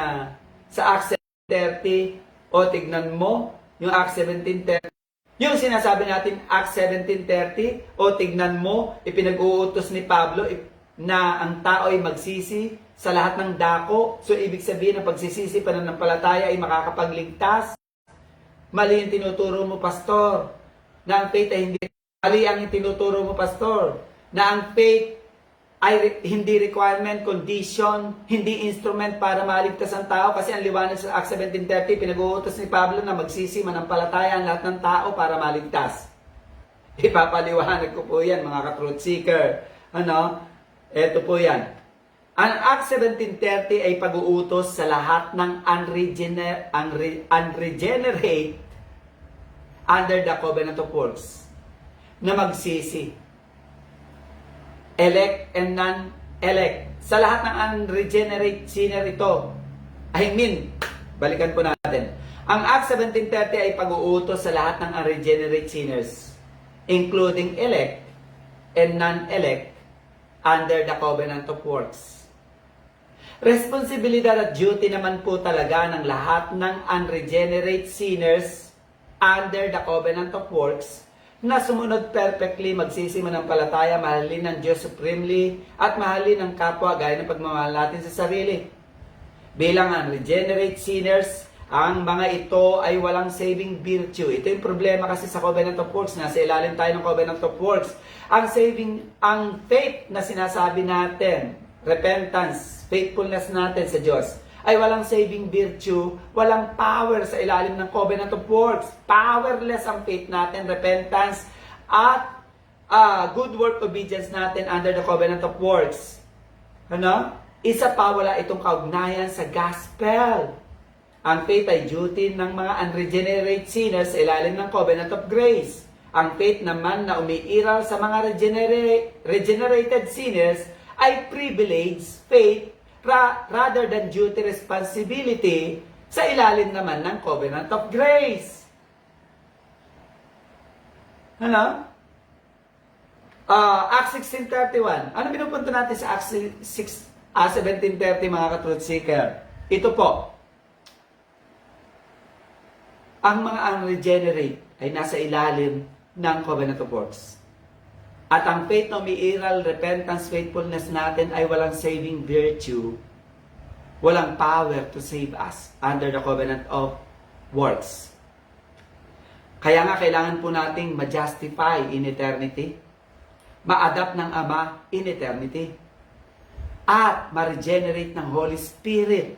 sa Acts 17:30, o tignan mo, yung Acts 17:30, yung sinasabi natin, Acts 17:30, o tignan mo, ipinag-uutos ni Pablo na ang tao ay magsisi sa lahat ng dako. So, ibig sabihin na pagsisisi, pananampalataya ay makakapagligtas. Mali yung tinuturo mo, pastor, na ang faith ay hindi. Mali ang tinuturo mo, pastor, na ang faith ay hindi requirement, condition, hindi instrument para maligtas ang tao. Kasi ang liwanag sa Acts 17:30, pinag-uutos ni Pablo na magsisi, manampalataya ang lahat ng tao para maligtas. Ipapaliwanag ko po yan, mga ka-truth seeker. Eto po yan. Ang Acts 17:30 ay pag-uutos sa lahat ng unregenerate under the covenant of works na magsisi. Elect and non-elect. Sa lahat ng unregenerate sinner ito. Balikan po natin. Ang Acts 17:30 ay pag-uutos sa lahat ng unregenerate sinners, including elect and non-elect under the covenant of works. Responsibilidad at duty naman po talaga ng lahat ng unregenerate sinners under the covenant of works na sumunod perfectly, magsisimananampalataya, mahalin ng Diyos supremely, at mahalin ng kapwa gaya ng pagmamahal natin sa sarili. Bilang unregenerate sinners, ang mga ito ay walang saving virtue. Ito yung problema kasi sa covenant of works. Nasa ilalim tayo ng covenant of works. Ang faith na sinasabi natin, repentance, faithfulness natin sa Diyos, ay walang saving virtue, walang power sa ilalim ng covenant of works. Powerless ang faith natin, repentance, at good work obedience natin under the covenant of works. Isa pa, wala itong kaugnayan sa gospel. Ang faith ay duty ng mga unregenerate sinners sa ilalim ng covenant of grace. Ang faith naman na umiiral sa mga regenerated sinners ay privileged faith rather than duty responsibility sa ilalim naman ng covenant of grace. Ano? Acts 16:31. Ano pinupunto natin sa Acts 17:30 mga ka-truth seeker? Ito po. Ang mga unregenerate ay nasa ilalim ng covenant of works. At ang faith na umiiral, repentance, faithfulness natin ay walang saving virtue, walang power to save us under the covenant of works. Kaya nga kailangan po nating ma-justify in eternity, ma-adapt ng Ama in eternity, at ma-regenerate ng Holy Spirit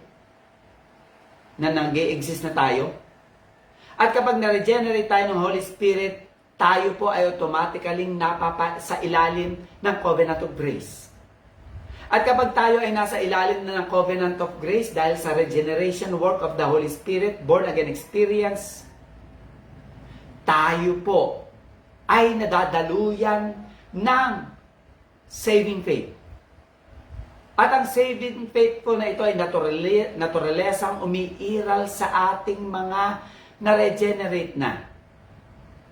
na nag-e-exist na tayo. At kapag na-regenerate tayo ng Holy Spirit, tayo po ay automatically sa ilalim ng covenant of grace. At kapag tayo ay nasa ilalim na ng covenant of grace dahil sa regeneration work of the Holy Spirit, born again experience, tayo po ay nadadaluyan ng saving faith. At ang saving faith po na ito ay naturalesang umiiral sa ating mga na-regenerate na.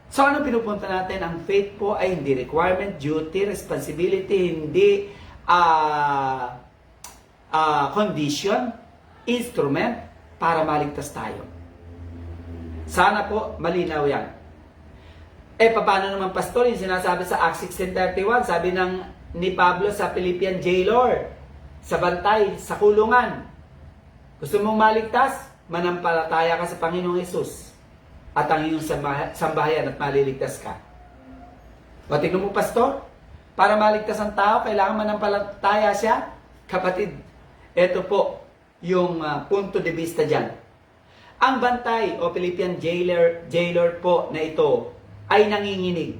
So ano pinupunta natin? Ang faith po ay hindi requirement, duty, responsibility, hindi condition, instrument para maligtas tayo. Sana po malinaw yan. Paano naman pastor yung sinasabi sa Acts 16:31? Sabi ni Pablo sa Philippian jailer, sa bantay, sa kulungan. Gusto mong maligtas? Manampalataya ka sa Panginoong Hesus at ang iyong sambahayan at maliligtas ka. O tignan mo pastor, para maligtas ang tao, kailangan manampalataya siya. Kapatid, ito po yung punto de vista dyan. Ang bantay o Philippian jailer po na ito ay nanginginig.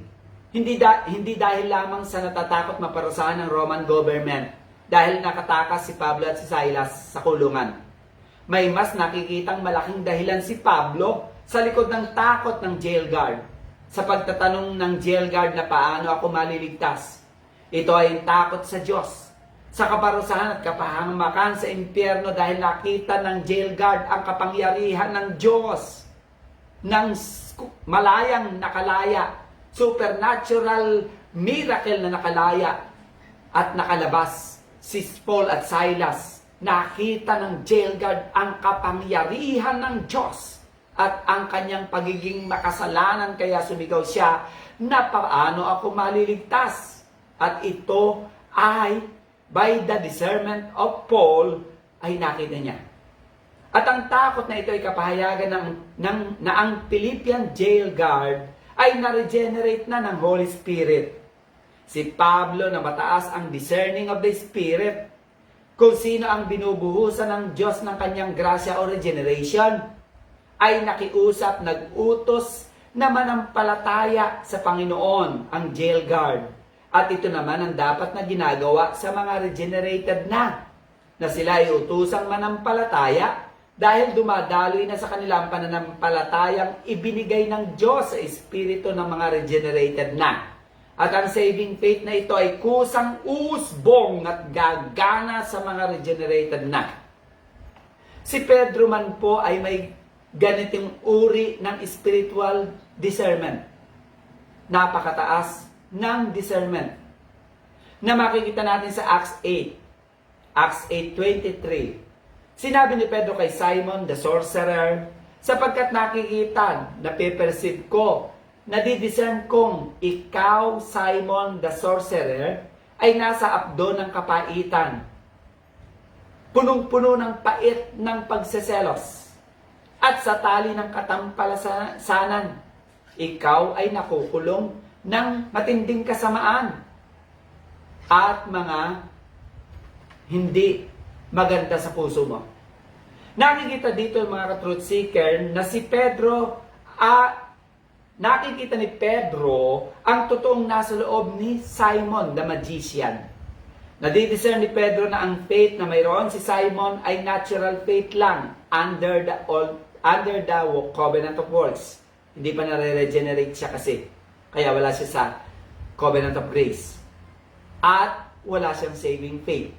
Hindi dahil lamang sa natatakot maparusahan ng Roman government dahil nakatakas si Pablo at si Silas sa kulungan. May mas nakikitang malaking dahilan si Pablo sa likod ng takot ng jail guard. Sa pagtatanong ng jail guard na paano ako maliligtas. Ito ay ang takot sa Diyos. Sa kaparusahan at kapahamakan sa impyerno dahil nakita ng jail guard ang kapangyarihan ng Diyos. Ng malayang nakalaya. Supernatural miracle na nakalaya. At nakalabas si Paul at Silas. Nakita ng jail guard ang kapangyarihan ng Diyos at ang kanyang pagiging makasalanan, kaya sumigaw siya na paano ako maliligtas. At ito ay by the discernment of Paul ay nakita niya. At ang takot na ito ay kapahayagan na ang Philippian jail guard ay na-regenerate na ng Holy Spirit. Si Pablo na mataas ang discerning of the Spirit, kung sino ang binubuhusan ng Diyos ng kanyang grasya o regeneration, ay nakiusap, nag-utos na manampalataya sa Panginoon ang jail guard. At ito naman ang dapat na ginagawa sa mga regenerated na sila ay utusang manampalataya dahil dumadaloy na sa kanilang pananampalatayang ibinigay ng Diyos sa espiritu ng mga regenerated na. At ang saving faith na ito ay kusang usbong at gagana sa mga regenerated na. Si Pedro man po ay may ganitong uri ng spiritual discernment. Napakataas ng discernment. Na makikita natin sa Acts 8. Acts 8:23. Sinabi ni Pedro kay Simon the sorcerer, sapagkat nakikita, napiperceive ko, nadidiscern kong ikaw, Simon the sorcerer, ay nasa abdo ng kapaitan. Punong-puno ng pait ng pagseselos. At sa tali ng katampalasanan, ikaw ay nakukulong ng matinding kasamaan at mga hindi maganda sa puso mo. Nakikita dito mga ka-truth seeker na si Pedro nakikita ni Pedro ang totoong nasa loob ni Simon the magician. Nadidiscern ni Pedro na ang faith na mayroon si Simon ay natural faith lang under the covenant of works. Hindi pa nare-regenerate siya kasi. Kaya wala siya sa covenant of grace. At wala siyang saving faith.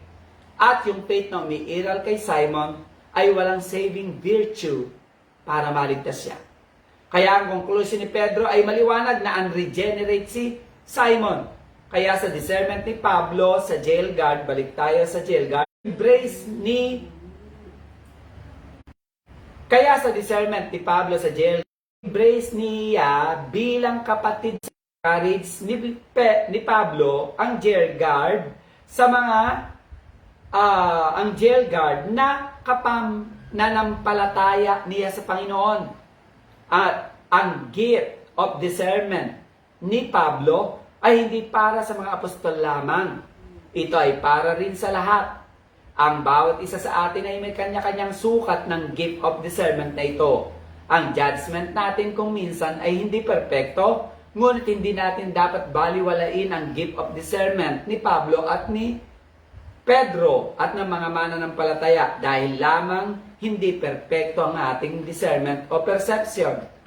At yung faith na umiiral kay Simon ay walang saving virtue para maligtas siya. Kaya ang conclusion ni Pedro ay maliwanag na unregenerate si Simon. Kaya sa discernment ni Pablo sa jail guard, balik tayo sa jail guard, Kaya sa discernment ni Pablo sa jail, embrace niya bilang kapatid sa courage ni Pablo ang jail guard sa mga ang jail guard na nanampalataya niya sa Panginoon. At ang gift of discernment ni Pablo ay hindi para sa mga apostol lamang. Ito ay para rin sa lahat. Ang bawat isa sa atin ay may kanya-kanyang sukat ng gift of discernment na ito. Ang judgment natin kung minsan ay hindi perpekto, ngunit hindi natin dapat baliwalain ang gift of discernment ni Pablo at ni Pedro at ng mga mananampalataya dahil lamang hindi perpekto ang ating discernment o perception.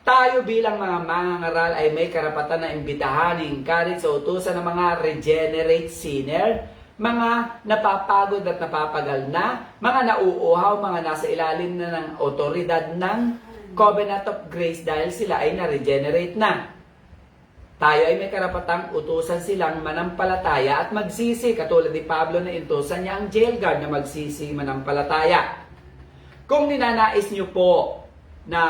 Tayo bilang mga mangangaral ay may karapatan na imbitahan, encourage sa utusan ng mga regenerate sinner, mga napapagod at napapagal na, mga nauuhaw, mga nasa ilalim na ng otoridad ng covenant of grace dahil sila ay na-regenerate na. Tayo ay may karapatang utusan silang manampalataya at magsisi, katulad ni Pablo na intusan niya ang jail guard na magsisi manampalataya. Kung ninanais niyo po na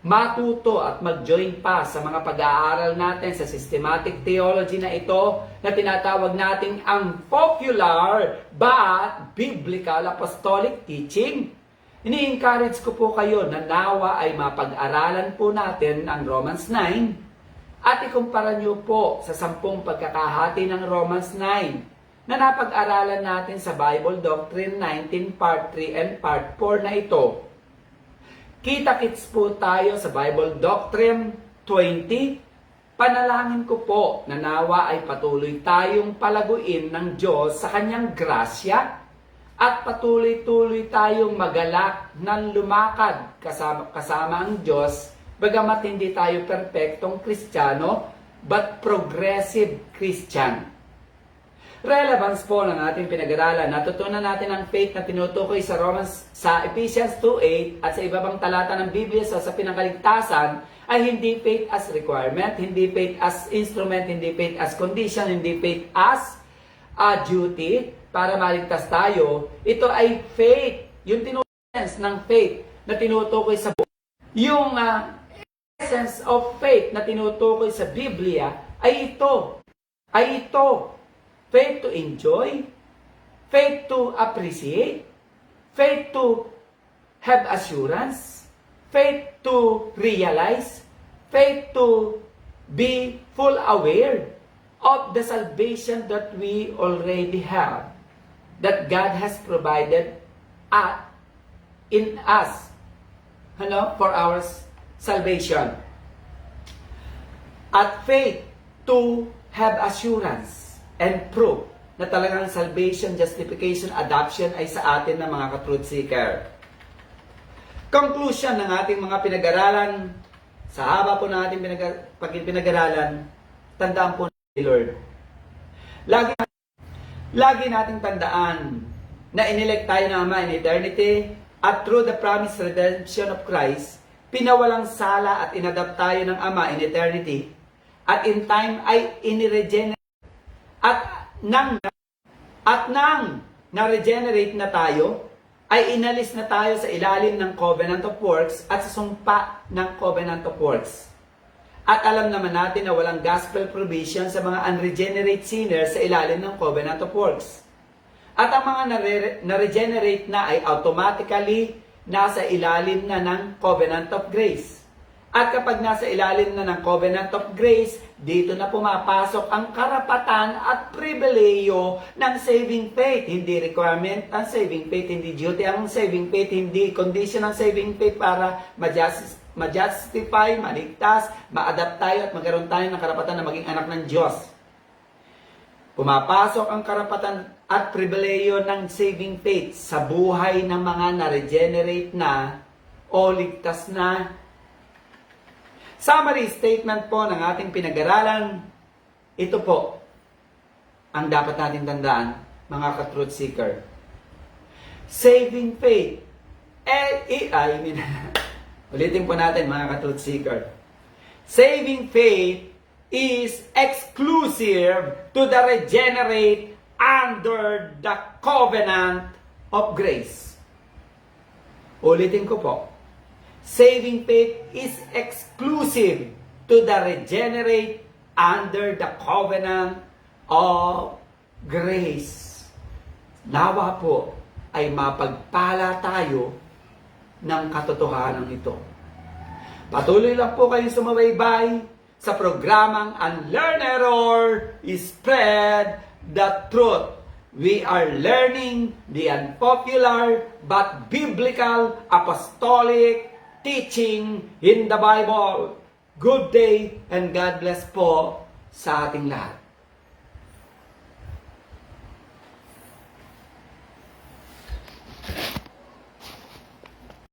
matuto at mag-join pa sa mga pag-aaral natin sa systematic theology na ito na tinatawag nating ang popular but biblical apostolic teaching, ini-encourage ko po kayo na nawa ay mapag-aralan po natin ang Romans 9 at ikumpara nyo po sa 10 pagkakahati ng Romans 9 na napag-aralan natin sa Bible Doctrine 19 Part 3 and Part 4 na ito. Kita-kits po tayo sa Bible Doctrine 20. Panalangin ko po na nawa ay patuloy tayong palaguin ng Diyos sa kanyang grasya at patuloy-tuloy tayong magalak ng lumakad kasama ang Diyos, bagamat hindi tayo perpektong Kristiyano, but progressive Christian. Relevance po ng ating pinag-aralan. Natutunan natin ang faith na tinutukoy sa Ephesians 2:8 at sa iba pang talata ng Biblia sa pinakaligtasan ay hindi faith as requirement, hindi faith as instrument, hindi faith as condition, hindi faith as a duty para maligtas tayo. Ito ay faith, yung tinutukoy ng faith na tinutukoy sa yung essence of faith na tinutukoy sa Biblia ay ito. Faith to enjoy, faith to appreciate, faith to have assurance, faith to realize, faith to be full aware of the salvation that we already have, that God has provided in us, for our salvation. At faith to have assurance and proof na talagang salvation, justification, adoption ay sa atin ng mga ka-truth seeker. Conclusion ng ating mga pinag-aralan, sa haba po ng ating pinag-aralan, tandaan po ni Lord. Lagi nating tandaan na inelect tayo ng Ama in eternity at through the promised redemption of Christ, pinawalang sala at inadapt tayo ng Ama in eternity at in time ay iniregenerate at nang na-regenerate na tayo, ay inalis na tayo sa ilalim ng covenant of works at sa sumpa ng covenant of works. At alam naman natin na walang gospel provision sa mga unregenerate sinners sa ilalim ng covenant of works. At ang mga na-regenerate na ay automatically nasa ilalim na ng covenant of grace. At kapag nasa ilalim na ng covenant of grace, dito na pumapasok ang karapatan at pribileyo ng saving faith. Hindi requirement ang saving faith, hindi duty ang saving faith, hindi condition ang saving faith para ma-justify, maligtas, ma-adapt tayo at magkaroon tayo ng karapatan na maging anak ng Diyos. Pumapasok ang karapatan at pribileyo ng saving faith sa buhay ng mga na-regenerate na o ligtas na summary statement po ng ating pinag-aralan, ito po ang dapat natin tandaan, mga ka-truth seeker. Saving faith. Ulitin po natin, mga ka-truth seeker. Saving faith is exclusive to the regenerate under the covenant of grace. Ulitin ko po. Saving faith is exclusive to the regenerate under the covenant of grace. Nawa po ay mapagpala tayo ng katotohanan ito. Patuloy lang po kayong sumabaybay sa programang Unlearn Error, Spread the Truth. We are learning the unpopular but biblical apostolic teaching in the Bible. Good day and God bless po sa ating lahat.